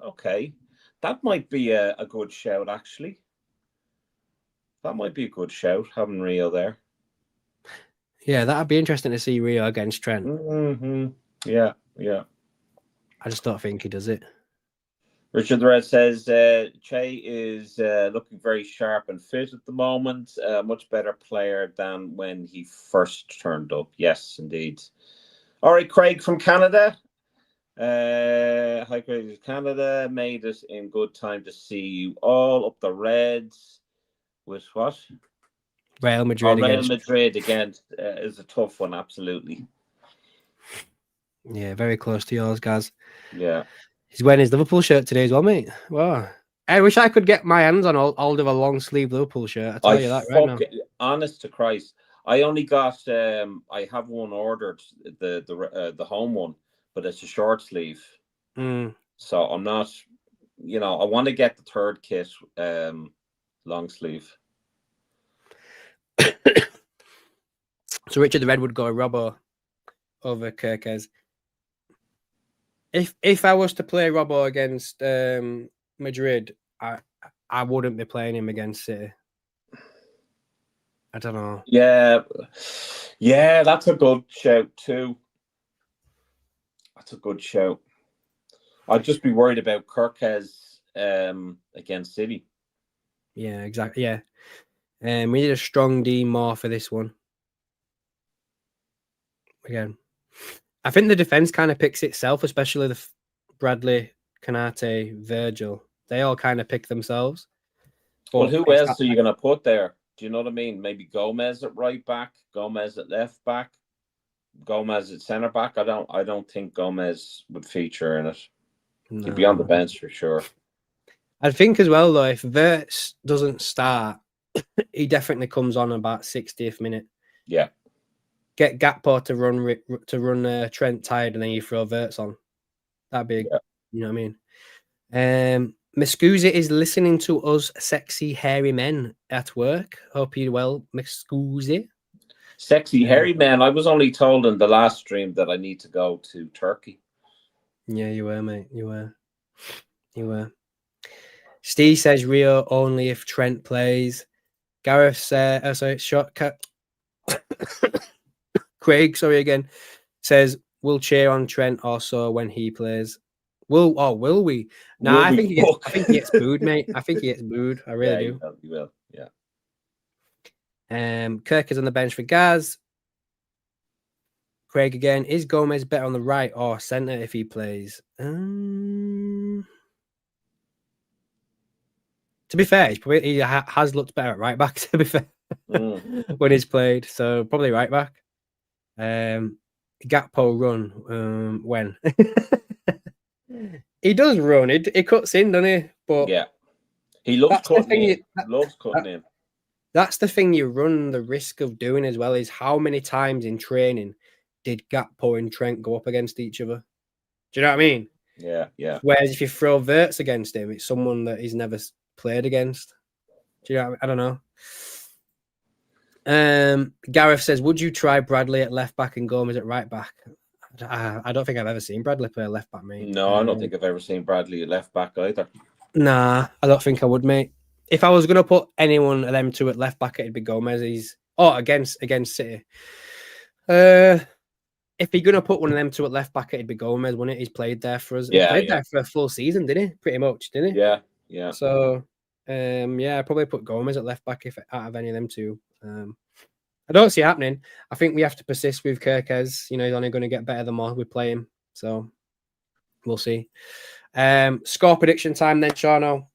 That might be a good shout, actually. That might be a good shout, having Rio there. Yeah, that'd be interesting to see Rio against Trent. Mm-hmm. Yeah. I just don't think he does it. Richard the Red says Che is looking very sharp and fit at the moment. Much better player than when he first turned up. Yes, indeed. All right, Craig from Canada. Hi, Craig from Canada. Made it in good time to see you all. Up the Reds with what? Real Madrid against is a tough one, absolutely. Yeah, very close to yours, guys. Yeah. He's wearing his Liverpool shirt today as well, mate. Wow. I wish I could get my hands on all of a long sleeve Liverpool shirt. I tell you that right now. Honest to Christ, I only got I have one ordered, the home one, but it's a short sleeve. So I'm not, I want to get the third kit, long sleeve. So Richard the Red would go Robbo over Kirkes. If I was to play Robbo against Madrid, I wouldn't be playing him against City. I don't know. Yeah, that's a good shout too. That's a good shout. I'd just be worried about Kirkes against City. Yeah, exactly. Yeah. We need a strong D more for this one. Again, I think the defense kind of picks itself, especially the Bradley, Konate, Virgil. They all kind of pick themselves. Well, who else are you going to put there? Do you know what I mean? Maybe Gomez at right back, Gomez at left back, Gomez at centre back. I don't think Gomez would feature in it. No. He'd be on the bench for sure. I think as well, though, if Verts doesn't start, he definitely comes on about 60th minute. Yeah. Get Gakpo to run Trent tired, and then you throw Verts on. That'd be, you know what I mean? Miscusi is listening to us sexy, hairy men at work. Hope you're well, Miscusi. Sexy, hairy men. I was only told in the last stream that I need to go to Turkey. Yeah, you were, mate. You were. Steve says Rio only if Trent plays. Gareth says, Craig, again, says we'll cheer on Trent also when he plays. Will we? No, I think he gets booed, mate. I think he gets booed. I really do. He will. Yeah. Kirk is on the bench for Gaz. Craig again. Is Gomez better on the right or centre if he plays? To be fair, he has looked better at right back, to be fair, when he's played. So probably right back. Gakpo run when? He does run. He cuts in, doesn't he? But yeah. He loves cutting in. Loves cutting in. That's the thing you run the risk of doing as well, is how many times in training did Gakpo and Trent go up against each other? Do you know what I mean? Yeah. Whereas if you throw Verts against him, it's someone that he's never played against. Do you know what I mean? I don't know. Gareth says, would you try Bradley at left back and Gomez at right back? I don't think I've ever seen Bradley play left back, mate. No, I don't think I've ever seen Bradley at left back either. Nah, I don't think I would, mate. If I was going to put anyone of them two at left back, it'd be Gomez. Against City. If you're going to put one of them two at left back, it'd be Gomez, wouldn't it? He's played there for us. He played there for a full season, didn't he? Pretty much, didn't he? Yeah. So, I'd probably put Gomez at left back out of any of them two. I don't see it happening. I think we have to persist with Kirkes. He's only going to get better the more we play him. So, we'll see. Score prediction time then, Shano.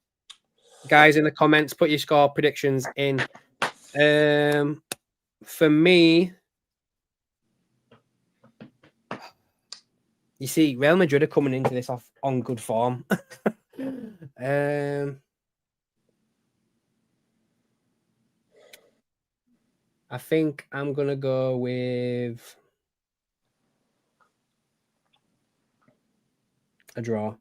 Guys in the comments, put your score predictions in. For me, you see, Real Madrid are coming into this off on good form. I think I'm gonna go with a draw.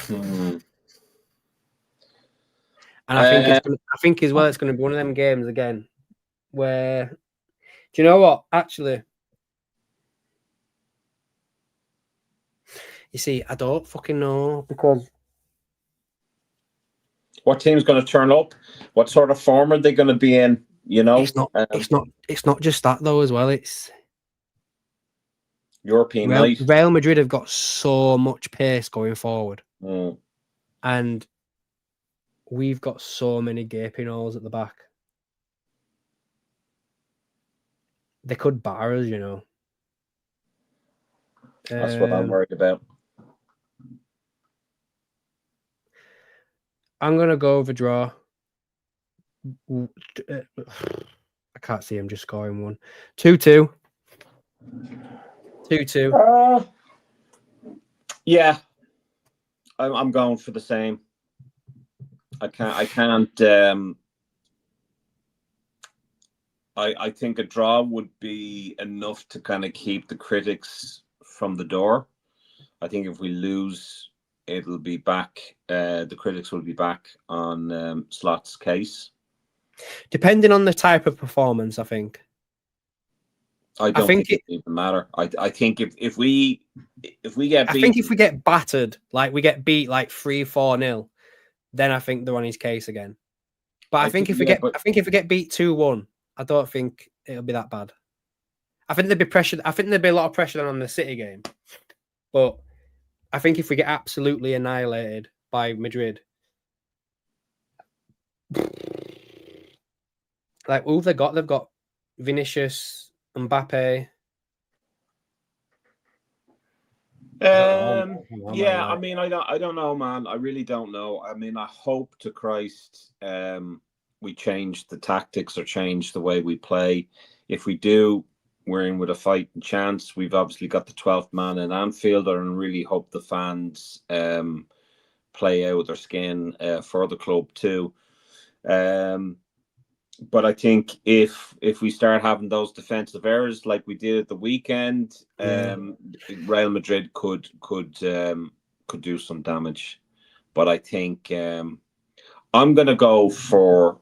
And I think I think as well it's going to be one of them games again where, do you know what? Actually, you see, I don't fucking know, because what team's going to turn up? What sort of form are they going to be in? You know, it's not just that though as well. It's European night. Real Madrid have got so much pace going forward, and we've got so many gaping holes at the back. They could bar us, you know. That's what I'm worried about. I'm gonna go with a draw. I can't see him just scoring one. 2-2. 2-2. Yeah, I'm going for the same. I can't. I think a draw would be enough to kind of keep the critics from the door. I think if we lose, it'll be back. The critics will be back on Slot's case. Depending on the type of performance, I think. I don't think it even matter. I think if we get beaten, I think if we get battered, like we get beat like 3-4-0, then I think they're on his case again. But I think if we get beat 2-1, I don't think it'll be that bad. I think there'd be pressure. I think there'd be a lot of pressure on the City game. But I think if we get absolutely annihilated by Madrid, like who they've got Vinicius, Mbappe. Yeah, I mean, I don't know, man. I really don't know. I mean, I hope to Christ we change the tactics or change the way we play. If we do, we're in with a fighting chance. We've obviously got the 12th man in Anfield, and really hope the fans play out their skin for the club too. But I think if we start having those defensive errors like we did at the weekend, Real Madrid could do some damage. But I think I'm going to go for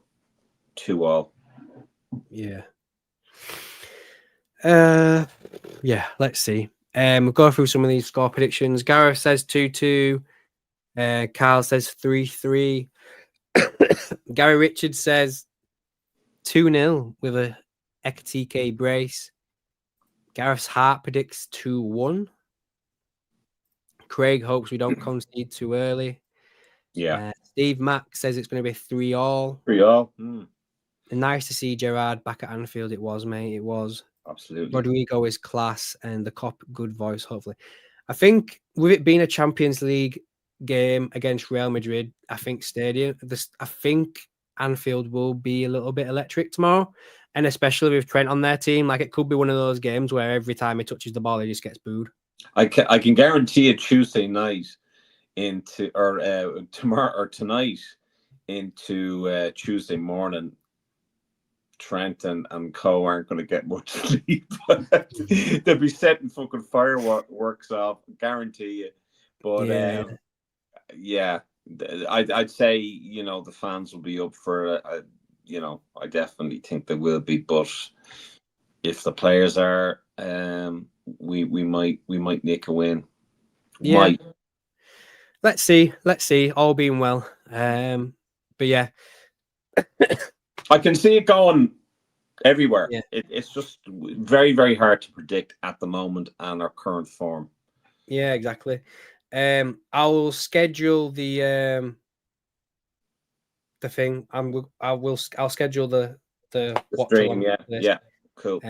2-2. Yeah. Yeah, let's see. We'll go through some of these score predictions. Gareth says 2-2. Carl says 3-3. Gary Richards says 2-0 with a Ekatike brace. Gareth's heart predicts 2-1. Craig hopes we don't concede too early. Yeah. Steve Mack says it's going to be 3-3. 3-3. Nice to see Gerrard back at Anfield. It was, mate. It was. Absolutely. Rodrigo is class, and the cop good voice, hopefully. I think with it being a Champions League game against Real Madrid, I think Anfield will be a little bit electric tomorrow, and especially with Trent on their team. Like, it could be one of those games where every time he touches the ball, he just gets booed. I can guarantee it Tuesday night tomorrow or tonight into Tuesday morning. Trent and co aren't going to get much sleep. They'll be setting fucking fireworks off, guarantee you. But yeah, I'd say, you know, the fans will be up for you know, I definitely think they will be. But if the players are, we might nick a win. Yeah. Might. Let's see. All being well. But yeah. I can see it going everywhere. Yeah. It's just very, very hard to predict at the moment and our current form. Yeah, exactly. I'll schedule the thing. I'll schedule the stream. Yeah. Cool.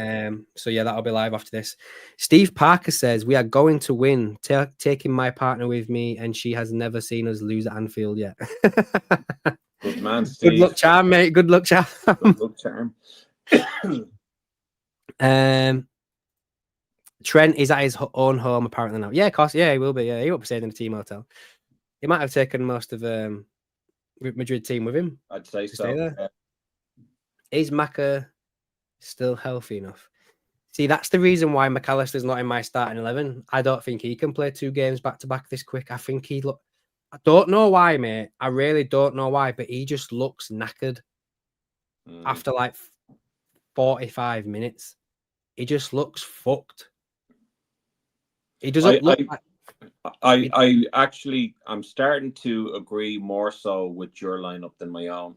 So yeah, that'll be live after this. Steve Parker says we are going to win. Taking my partner with me, and she has never seen us lose at Anfield yet. Good man, Steve. Good luck, charm, mate. Good luck, charm. Good luck, charm. Trent is at his own home apparently now. Yeah, of course. Yeah, he will be. Yeah, he won't be staying in a team hotel. He might have taken most of Madrid team with him. I'd say to so. Stay there. Is Maka still healthy enough? See, that's the reason why McAllister's not in my starting 11. I don't think he can play 2 games back to back this quick. I think I don't know why, mate. I really don't know why, but he just looks knackered after like 45 minutes. He just looks fucked. He doesn't look like... I actually, I'm starting to agree more so with your lineup than my own.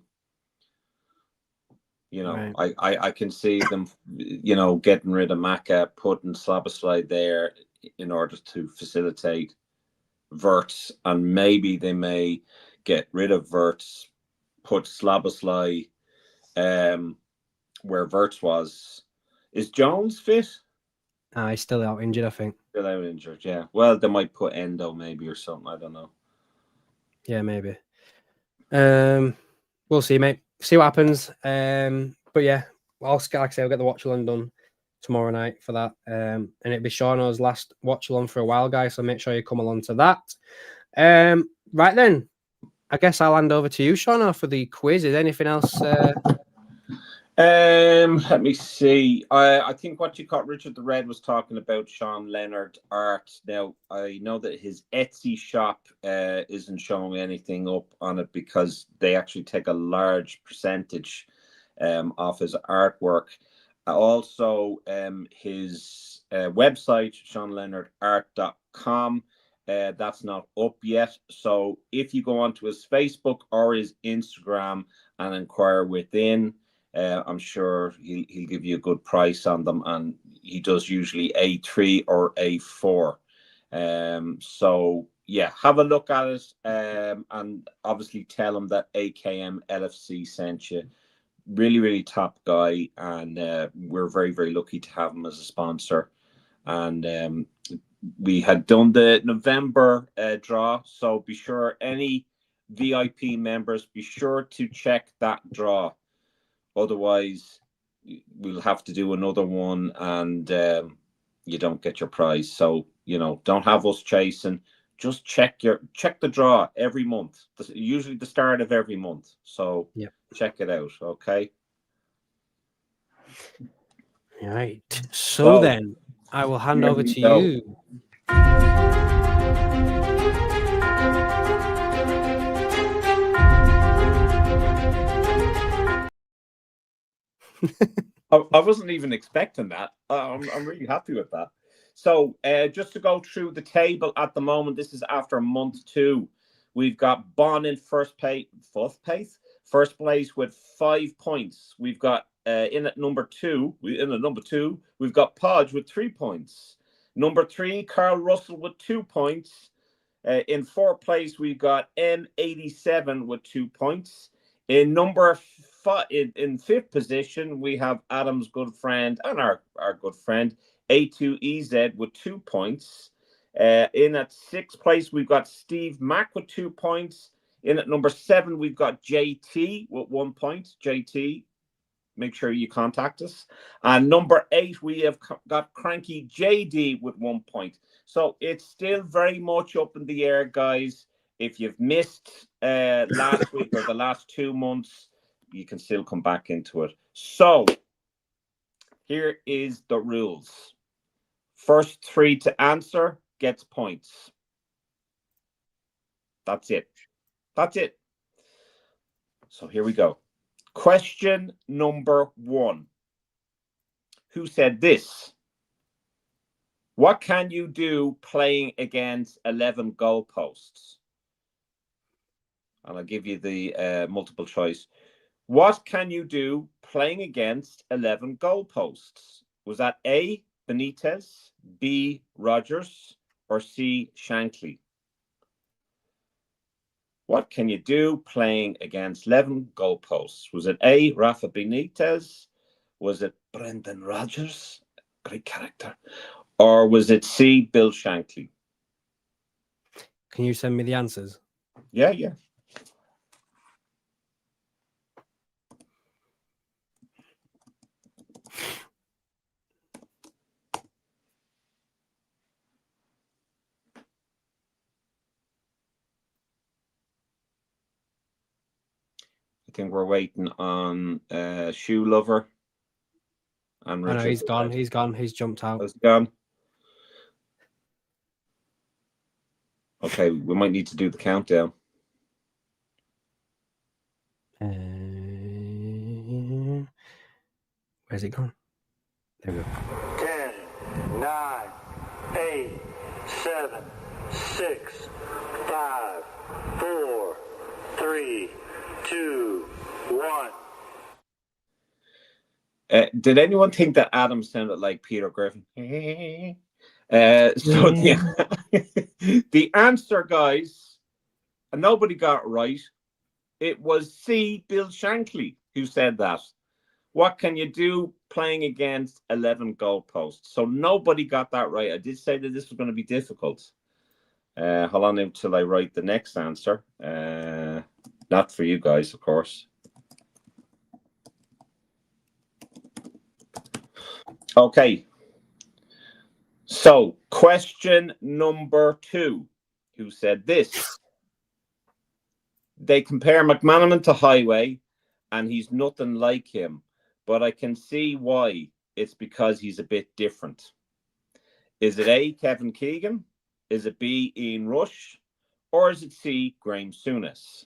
You know, right. I can see them, you know, getting rid of Maka, putting Szoboszlai there in order to facilitate Wirtz, and maybe they may get rid of Wirtz, put Szoboszlai where Wirtz was. Is Jones fit? He's still out injured, I think. Still out injured, yeah. Well, they might put Endo maybe or something. I don't know. Yeah, maybe. We'll see, mate. See what happens. But yeah, like I say, I'll get the watch along done tomorrow night for that. And it'll be Shauno's last watch along for a while, guys. So make sure you come along to that. Right then, I guess I'll hand over to you, Shauno, for the quiz. Is anything else? Let me see. I think what you caught Richard the Red was talking about Sean Leonard art. Now I know that his Etsy shop isn't showing anything up on it because they actually take a large percentage off his artwork. Also, his website, SeanLeonardArt.com, that's not up yet. So if you go onto his Facebook or his Instagram and inquire within, I'm sure he'll give you a good price on them, and he does usually A3 or A4. So yeah, have a look at it, and obviously tell him that AKMLFC sent you. Really, really top guy, and we're very, very lucky to have him as a sponsor. And we had done the November draw, so be sure any VIP members, be sure to check that draw. Otherwise, we'll have to do another one, and you don't get your prize. So, you know, don't have us chasing. Just check the draw every month. Usually the start of every month. So yeah, check it out. Okay. All right. So then I will hand over to you. I wasn't even expecting that. I'm really happy with that. So just to go through the table at the moment, this is after month 2. We've got Bon in first place with 5 points. We've got in at number 2, we've got Podge with 3 points. Number 3, Carl Russell with 2 points. In 4th place, we've got M87 with 2 points. In number 5, in 5th position, we have Adam's good friend and our good friend A2EZ with 2 points. In at 6th place, we've got Steve Mack with 2 points. In at number 7, we've got JT with 1 point. JT, make sure you contact us. And number 8, we have got Cranky JD with 1 point. So it's still very much up in the air, guys. If you've missed last week or the last 2 months, you can still come back into it. So here is the rules. First 3 to answer gets points. That's it. That's it. So here we go. Question number 1. Who said this? What can you do playing against 11 goalposts? And I'll give you the multiple choice. What can you do playing against 11 goalposts? Was that A, Benitez, B, Rodgers, or C, Shankly? What can you do playing against 11 goalposts? Was it A, Rafa Benitez, Was it Brendan Rodgers? Great character. Or was it C, Bill Shankly? Can you send me the answers? Yeah, yeah. I think we're waiting on Shoe Lover. And Richard. Oh, no, he's gone. He's gone. He's jumped out. He's gone. Okay, we might need to do the countdown. Where's it gone? There we go. 10, 9, 8, 7, 6, 5, 4, 3, 2, 1. Did anyone think that Adam sounded like Peter Griffin? So the answer, guys, and nobody got it right. It was C, Bill Shankly, who said that. What can you do playing against 11 goalposts? So nobody got that right. I did say that this was going to be difficult. Hold on until I write the next answer. Not for you guys, of course. Okay. So, question number 2. Who said this? They compare McManaman to Highway, and he's nothing like him. But I can see why. It's because he's a bit different. Is it A, Kevin Keegan? Is it B, Ian Rush? Or is it C, Graham Souness?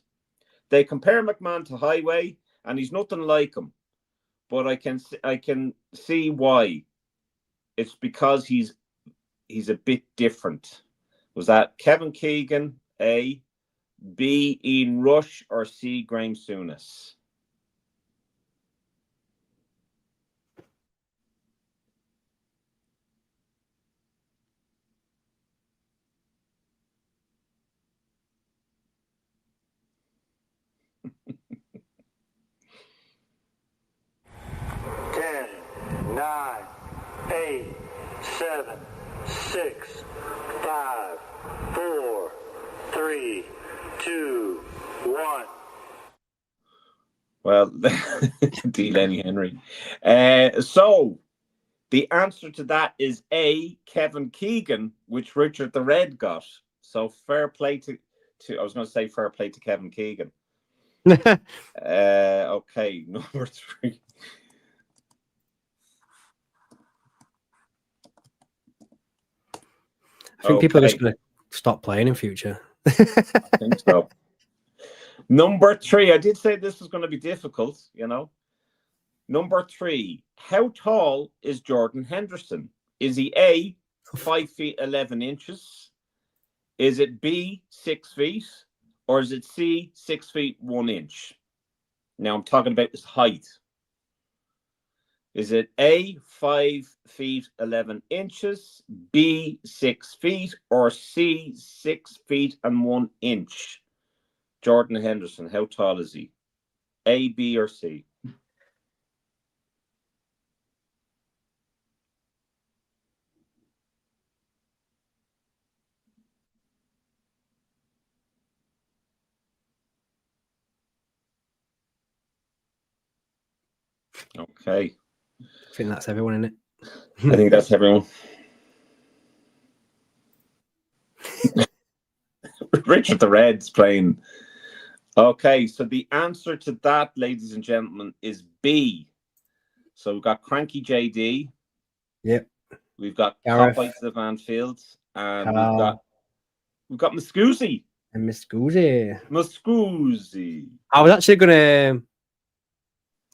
They compare McMahon to Highway, and he's nothing like him. But I can see why. It's because he's a bit different. Was that Kevin Keegan, A, B, Ian Rush, or C, Graham Souness? Ten, 9, 8, 7, 6, 5, 4, 3, 2, 1. Well, D. Lenny Henry. So the answer to that is A, Kevin Keegan, which Richard the Red got. So fair play to I was going to say fair play to Kevin Keegan. Okay, number 3. I think people are just going to stop playing in future. I think so. Number 3. I did say this was going to be difficult, you know. Number 3. How tall is Jordan Henderson? Is he A, 5 feet 11 inches? Is it B, 6 feet? Or is it C, 6 feet 1 inch? Now I'm talking about his height. Is it A, 5 feet 11 inches, B, 6 feet, or C, 6 feet and 1 inch? Jordan Henderson, how tall is he? A, B, or C? Okay. I think that's everyone, isn't it? I think that's everyone. Richard the Red's playing. Okay, so the answer to that, ladies and gentlemen, is B. So we've got Cranky JD. Yep. We've got Gareth. Top Bites of Anfield. And Carl. we've got Muscusi. And Muscusi. I was actually going to...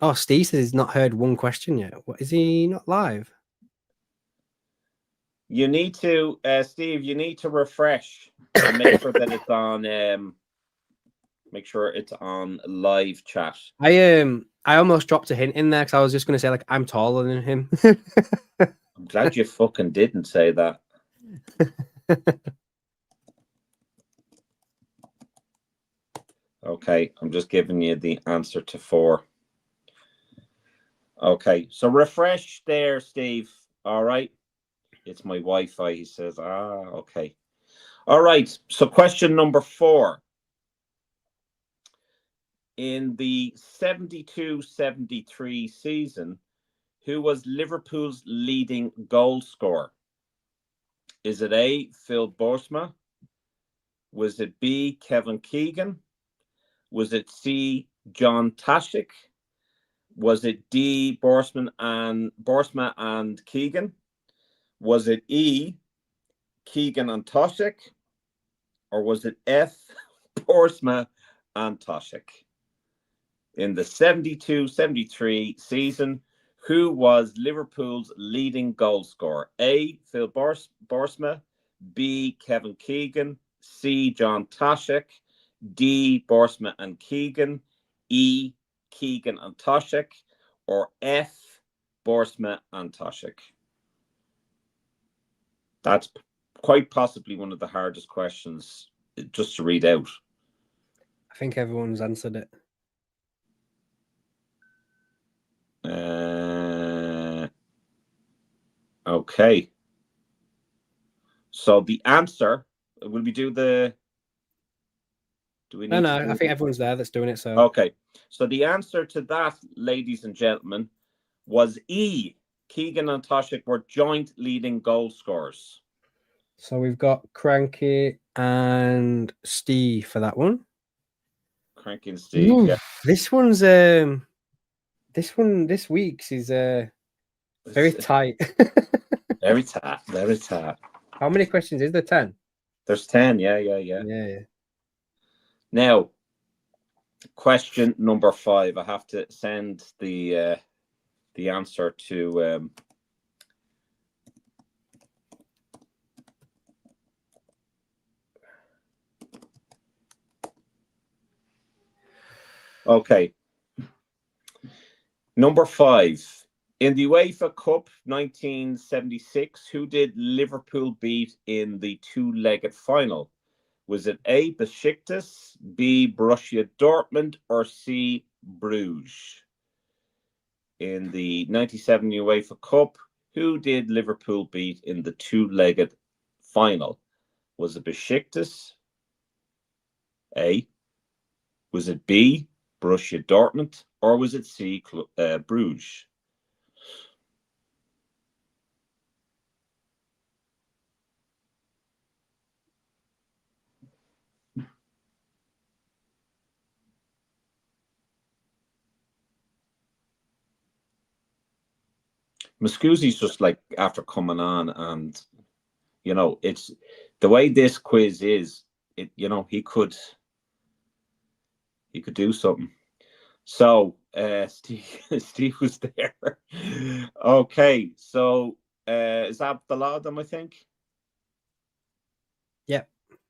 Oh, Steve says he's not heard one question yet. What, is he not live? You need to, Steve, you need to refresh and make sure that it's on... make sure it's on live chat. I almost dropped a hint in there because I was just going to say, like, I'm taller than him. I'm glad you fucking didn't say that. Okay, I'm just giving you the answer to 4. Okay, so refresh there, Steve. All right. It's my Wi-Fi, he says. Okay. All right. So question number 4. In the 72-73 season, who was Liverpool's leading goal scorer? Is it A, Phil Borsma? Was it B, Kevin Keegan? Was it C, John Tashik? Was it D, Borsma and Keegan? Was it E, Keegan and Tashik? Or was it F, Borsma and Tashik? In the 72-73 season, who was Liverpool's leading goal scorer? A, Phil Borsma, B, Kevin Keegan, C, John Tashik, D, Borsma and Keegan, E, Keegan and Tashik, or F, Borsma and Tashik? That's quite possibly one of the hardest questions just to read out. I think everyone's answered it. Okay. So the answer, will we do the... Do we need No, I think everyone's there that's doing it. So okay. So the answer to that, ladies and gentlemen, was E. Keegan and Tashik were joint leading goal scorers. So we've got Cranky and Steve for that one. Cranky and Steve, Ooh, yeah. This week's is very tight. Very tight, very tight. How many questions is there? 10? There's 10, yeah. Now, question number 5. I have to send the answer to okay. Number 5. In the UEFA Cup 1976, who did Liverpool beat in the two-legged final? Was it A, Besiktas, B, Borussia Dortmund, or C, Bruges? In the 97 UEFA Cup, who did Liverpool beat in the two-legged final? Was it Besiktas? A. Was it B, Borussia Dortmund, or was it C, Bruges? Muscusi's just like after coming on, and it's the way this quiz is. He could do something. So Steve was there. Okay, so is that the lot of them? I think.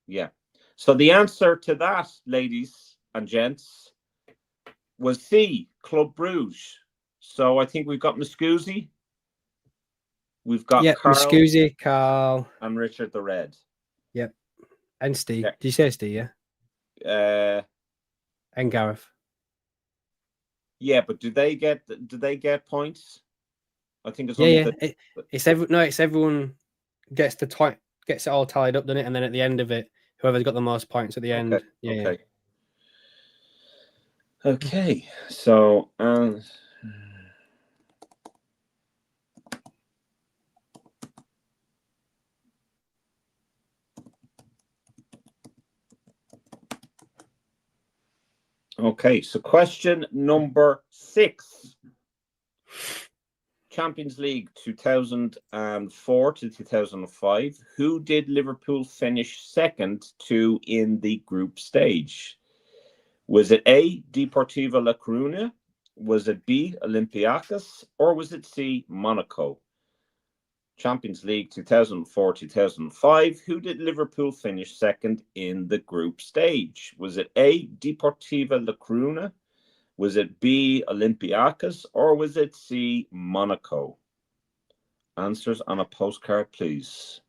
Yeah. So the answer to that, ladies and gents, was C, Club Bruges. So I think we've got Muscusi. We've got Carl, Muscusi, Carl, and Richard the Red. Yep, and Steve. Yeah. Did you say Steve? Yeah. And Gareth. Yeah, but do they get points? I think it's only it's everyone gets it all tied up, doesn't it? And then at the end of it, whoever's got the most points at the end. Yeah. Okay. So okay, so question number 6. Champions League 2004 to 2005. Who did Liverpool finish second to in the group stage? Was it A, Deportivo La Coruña? Was it B, Olympiacos? Or was it C, Monaco? Champions League 2004-2005. Who did Liverpool finish second in the group stage? Was it A, Deportivo La Coruña? Was it B, Olympiacos? Or was it C, Monaco? Answers on a postcard, please.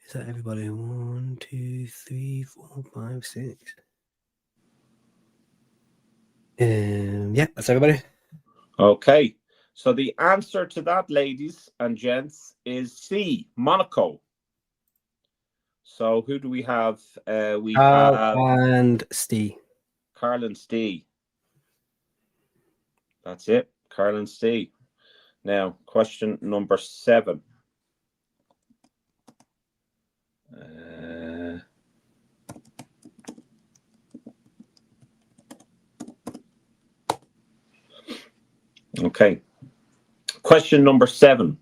Is that everybody? 1, 2, 3, 4, 5, 6. Yeah, that's everybody. Okay. So the answer to that, ladies and gents, is C, Monaco. So who do we have? We have and Steve. Carl and Steve. That's it, Carl and Steve. Now, question number 7. Okay. Question number 7.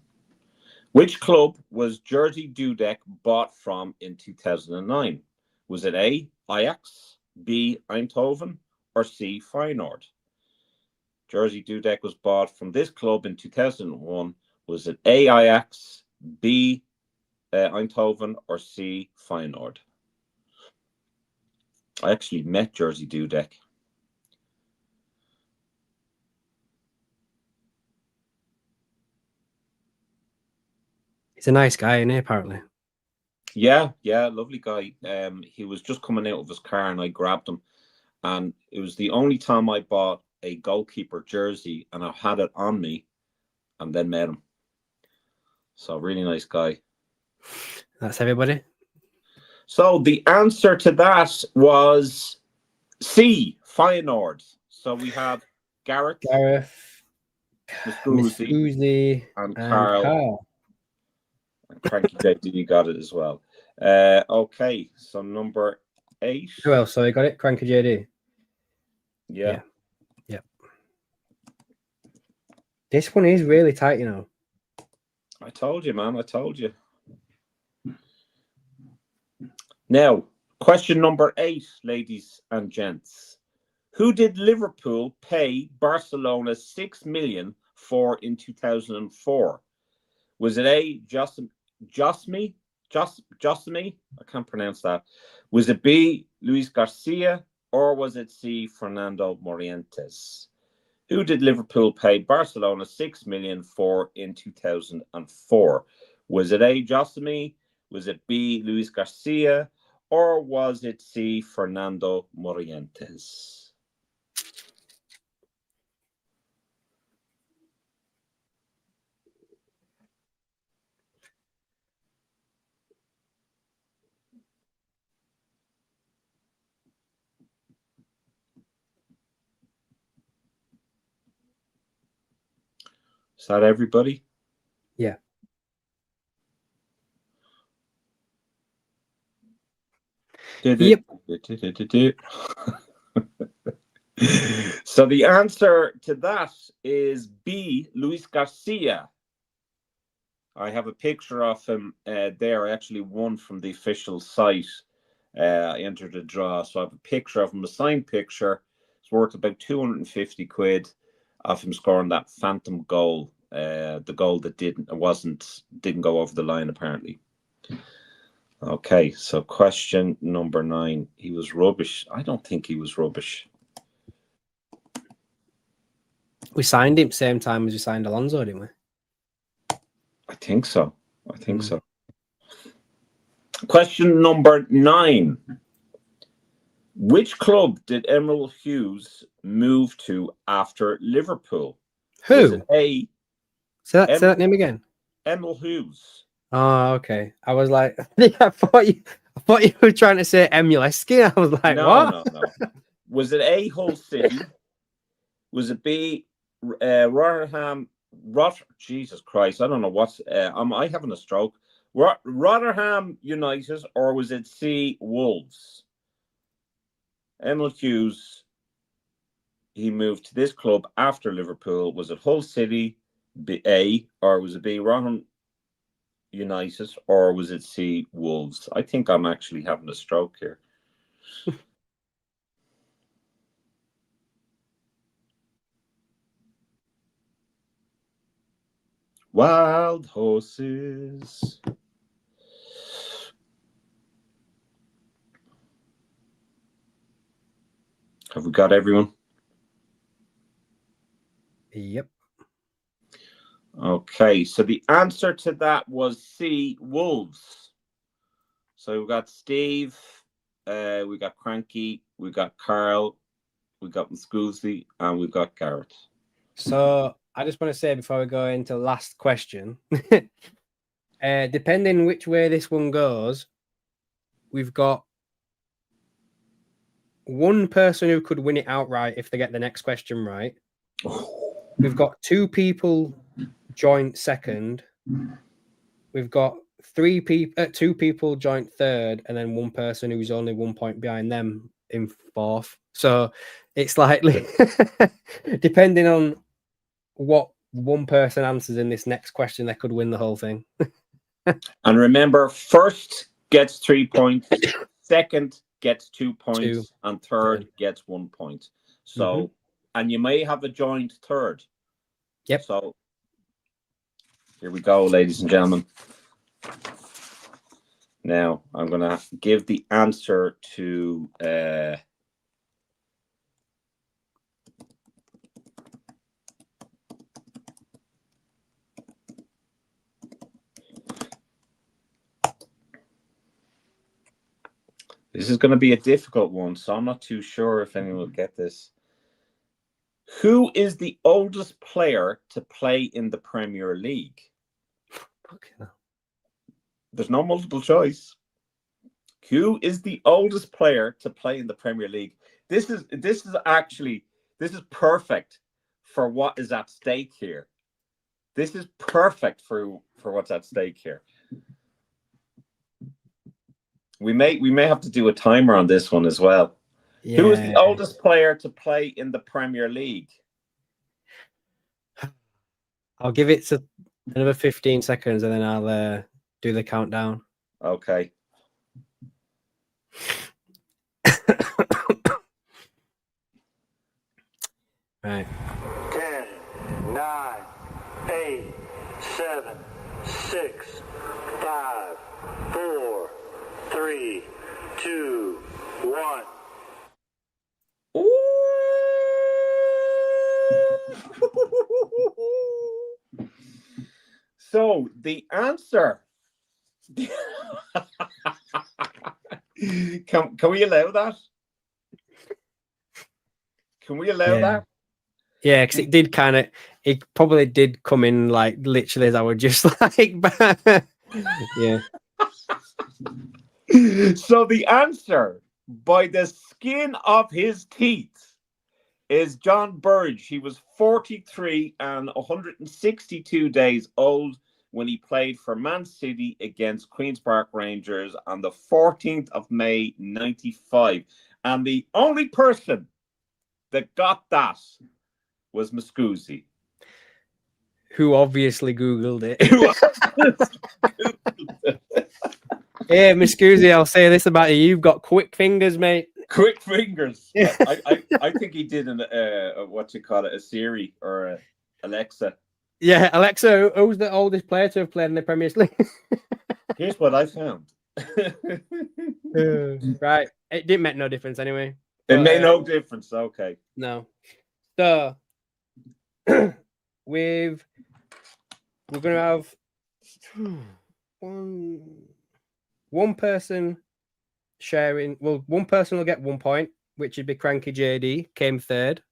Which club was Jerzy Dudek bought from in 2009? Was it A, Ajax, B, Eindhoven, or C, Feyenoord? Jerzy Dudek was bought from this club in 2001. Was it A, Ajax, B, Eindhoven, or C, Feyenoord? I actually met Jerzy Dudek. He's a nice guy, isn't he, apparently? Yeah, lovely guy. He was just coming out of his car and I grabbed him. And it was the only time I bought a goalkeeper jersey and I had it on me and then met him. So really nice guy. That's everybody. So the answer to that was C, Feyenoord. So we have Gareth, Miscusi, and Carl. And Cranky JD got it as well. Okay, so number 8. Who else? So you got it? Cranky JD. Yeah. This one is really tight, you know. I told you, man. I told you. Now, question number 8, ladies and gents. Who did Liverpool pay Barcelona 6 million for in 2004? Was it A, Josmi? I can't pronounce that. Was it B, Luis Garcia, or was it C, Fernando Morientes? Who did Liverpool pay Barcelona 6 million for in 2004? Was it A, Josmi? Was it B, Luis Garcia, or was it C, Fernando Morientes? Is that everybody? Yeah. Yep. So the answer to that is B, Luis Garcia. I have a picture of him there. I actually won from the official site. I entered a draw, so I have a picture of him, a signed picture. It's worth about 250 quid of him scoring that phantom goal. The goal that didn't go over the line apparently. Okay, so question number 9. He was rubbish. I don't think he was rubbish. We signed him same time as we signed Alonso, didn't we? I think so. Question number 9. Which club did Emerald Hughes move to after Liverpool? Who? Was it A? Say that name again. Emerald Hughes. Oh, okay. I was like, I thought you were trying to say AKMLFC. I was like, what? No. Was it A, Hull City? Was it B, Rotherham? Jesus Christ, I don't know what's. Am I having a stroke? Rotherham United, or was it C, Wolves? Emerald Hughes, he moved to this club after Liverpool. Was it Hull City, A, or was it B, Rotherham United, or was it C, Wolves? I think I'm actually having a stroke here. Wild horses. Have we got everyone? Yep. Okay, so the answer to that was C, Wolves. So we've got Steve, we got Cranky, we got Carl, we got Muscusi, and we've got Garrett. So I just want to say before we go into the last question, depending which way this one goes, we've got one person who could win it outright if they get the next question right. We've got 2 people joint second. We've got 2 people joint third, and then 1 person who's only 1 point behind them in fourth. So it's likely, depending on what one person answers in this next question, they could win the whole thing. And remember, first gets 3 points, second gets 2 points, and third gets 1 point. So, and you may have a joint third. Yep. So here we go, ladies and gentlemen. Now I'm going to give the answer to this is going to be a difficult one, so I'm not too sure if anyone will get this. Who is the oldest player to play in the Premier League? Okay. There's no multiple choice. Who is the oldest player to play in the Premier League? This is perfect for what is at stake here. This is perfect for what's at stake here. We may have to do a timer on this one as well. Yeah. Who is the oldest player to play in the Premier League? I'll give it another 15 seconds and then I'll do the countdown. Okay. Right. 10, 9, 8, 7, 6, 5, 4, 3, 2, 1. So the answer. Can we allow that? Can we allow that? Yeah, because it probably did come in like literally as I would just like, yeah. So the answer, by the skin of his teeth, is John Burge. He was 43 and 162 days old when he played for Man City against Queen's Park Rangers on the 14th of May, 95. And the only person that got that was Muscusi, who obviously Googled it. Yeah, Muscusi, I'll say this about you. You've got quick fingers, mate. Quick fingers. I think he did a Siri or a Alexa. Yeah, Alexa, who's the oldest player to have played in the Premier League? Here's what I found. Right. It didn't make no difference anyway. It made no difference. Okay. No. So we're gonna have one person sharing. Well, one person will get 1 point, which would be Cranky JD, came third.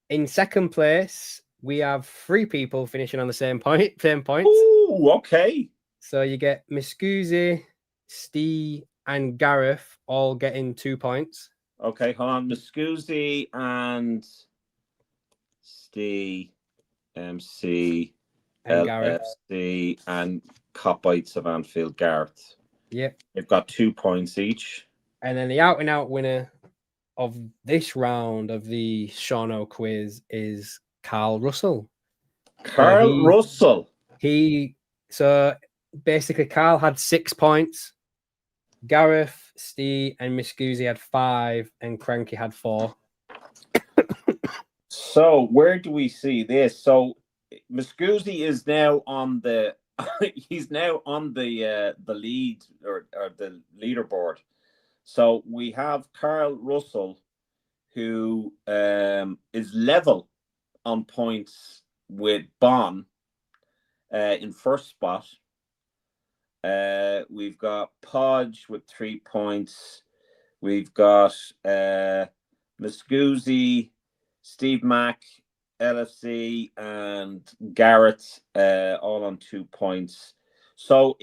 In second place, we have 3 people finishing on the same points. Ooh, okay. So you get Muscusi, Steve, and Gareth all getting 2 points. Okay, hold on. Muscusi and Steve, MC, and LFC, and Copites of Anfield, Gareth. Yep. They've got 2 points each. And then the out-and-out winner of this round of the Shauno quiz is Carl Russell. Russell. So basically Carl had 6 points. Gareth, Steve, and Muscusi had 5, and Cranky had 4. So where do we see this? So Muscusi is now on the he's now on the lead or the leaderboard. So we have Carl Russell, who is level on points with Bon in first spot. We've got Podge with 3 points. We've got Muscuzzi, Steve Mack, LFC, and Garrett all on 2 points. So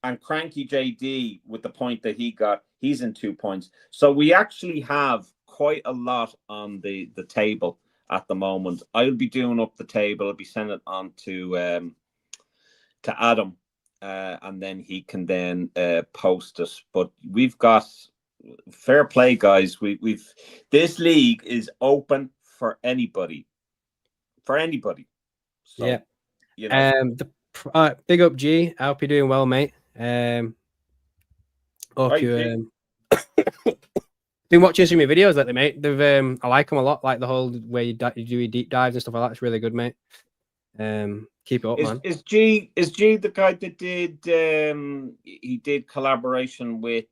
and Cranky JD with the point that he got, he's in 2 points. So we actually have quite a lot on the table at the moment. I'll be doing up the table. I'll be sending it on to Adam, and then he can then post it. But we've got fair play, guys. We've this league is open for anybody. So, yeah. You know. Big up, G. I hope you're doing well, mate. Hope you been watching some of your videos lately, mate. They've I like them a lot. Like the whole way you do your deep dives and stuff like that. It's really good, mate. Keep it up, man. Is G the guy that did he did collaboration with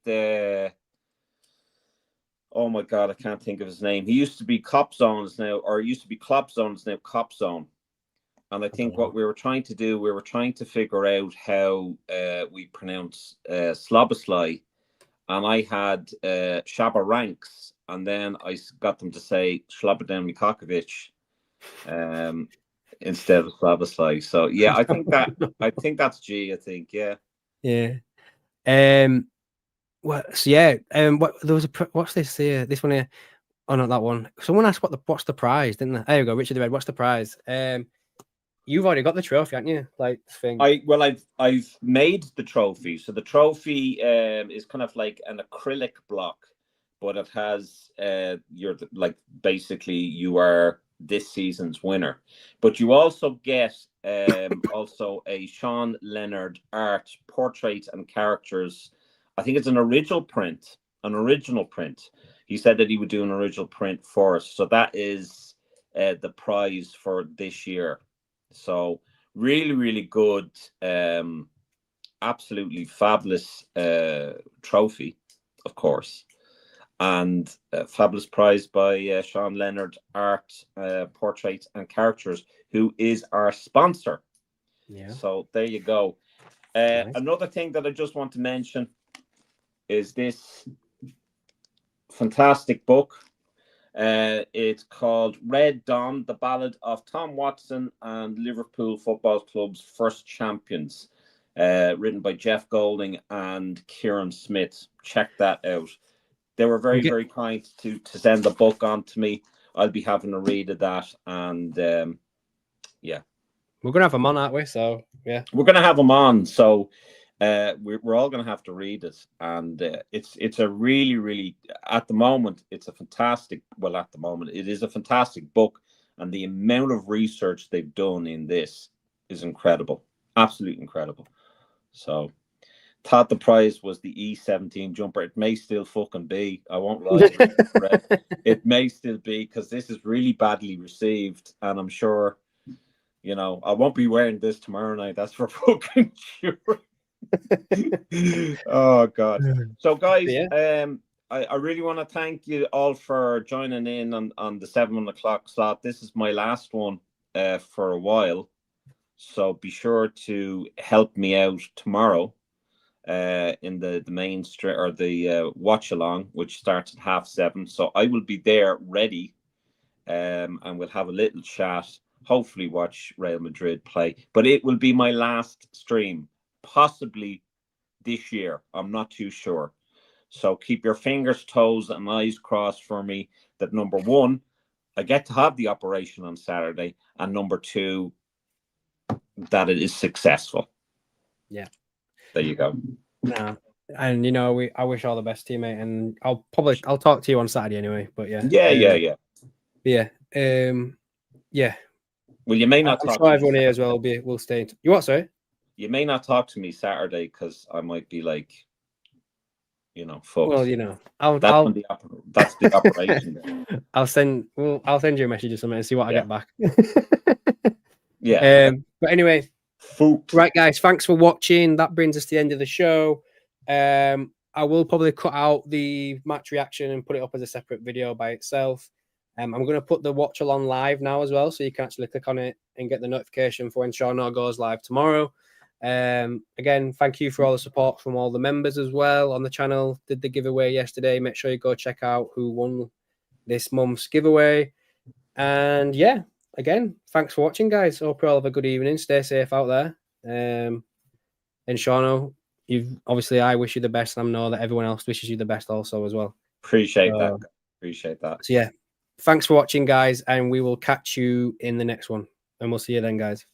oh my god, I can't think of his name. He used to be Cop Zones now, or used to be Clop Zones now, Cop Zone. And I think what we were trying to do, we were trying to figure out how we pronounce Slobosly. And I had Shabba Ranks, and then I got them to say Slobodan Mikovic instead of Slobosly. So yeah, I think that's G. I think yeah. What? So yeah. What there was what's this here? This one here. Oh, not that one. Someone asked what's the prize, didn't they? There you go, Richard the Red. What's the prize? You've already got the trophy, haven't you? Like thing. I've made the trophy. So the trophy is kind of like an acrylic block, but it has you're like basically you are this season's winner. But you also get also a Sean Leonard art portrait and characters. I think it's an original print. He said that he would do an original print for us. So that is the prize for this year. So really, really good, absolutely fabulous trophy, of course, and a fabulous prize by Sean Leonard Art, Portraits and Characters, who is our sponsor. Yeah. So there you go. Nice. Another thing that I just want to mention is this fantastic book. It's called Red Dawn, the Ballad of Tom Watson and Liverpool Football Club's First Champions, written by Jeff Golding and Kieran Smith. Check that out. They were very, very kind to send the book on to me. I'll be having a read of that, and yeah. We're going to have them on, aren't we? So, yeah. We're going to have them on, so we're all going to have to read it, and it's a really, really, at the moment, it is a fantastic book, and the amount of research they've done in this is incredible, absolutely incredible. So thought the prize was the E17 jumper. It may still fucking be, I won't lie. It may still be, because this is really badly received, and I'm sure, you know, I won't be wearing this tomorrow night, that's for fucking sure. Oh god. So guys, yeah. I really want to thank you all for joining in on the 7 o'clock slot. This is my last one for a while, so be sure to help me out tomorrow in the main stream or the watch along, which starts at 7:30. So I will be there ready, and we'll have a little chat, hopefully watch Real Madrid play, but it will be my last stream, possibly this year. I'm not too sure. So keep your fingers, toes, and eyes crossed for me that, number one, I get to have the operation on Saturday, and number two, that it is successful. Yeah. There you go. Nah. And you know, I wish all the best to you, mate. And I'll talk to you on Saturday anyway. But yeah. Yeah. Yeah. Well, you may not talk to everyone here as well. We'll stay in you what, sorry? You may not talk to me Saturday because I might be like, you know, fucked. Well, you know, that's the operation. I'll send you a message or something and see what I get back. Yeah. But anyway, right, guys, thanks for watching. That brings us to the end of the show. I will probably cut out the match reaction and put it up as a separate video by itself. I'm going to put the watch along live now as well, so you can actually click on it and get the notification for when Sean goes live tomorrow. Again, thank you for all the support from all the members as well on the channel. Did the giveaway yesterday. Make sure you go check out who won this month's giveaway. And yeah, again, thanks for watching, guys. Hope you all have a good evening. Stay safe out there. And Shauno, I wish you the best, and I know that everyone else wishes you the best also as well. Appreciate that. Appreciate that. So yeah, thanks for watching, guys, and we will catch you in the next one. And we'll see you then, guys.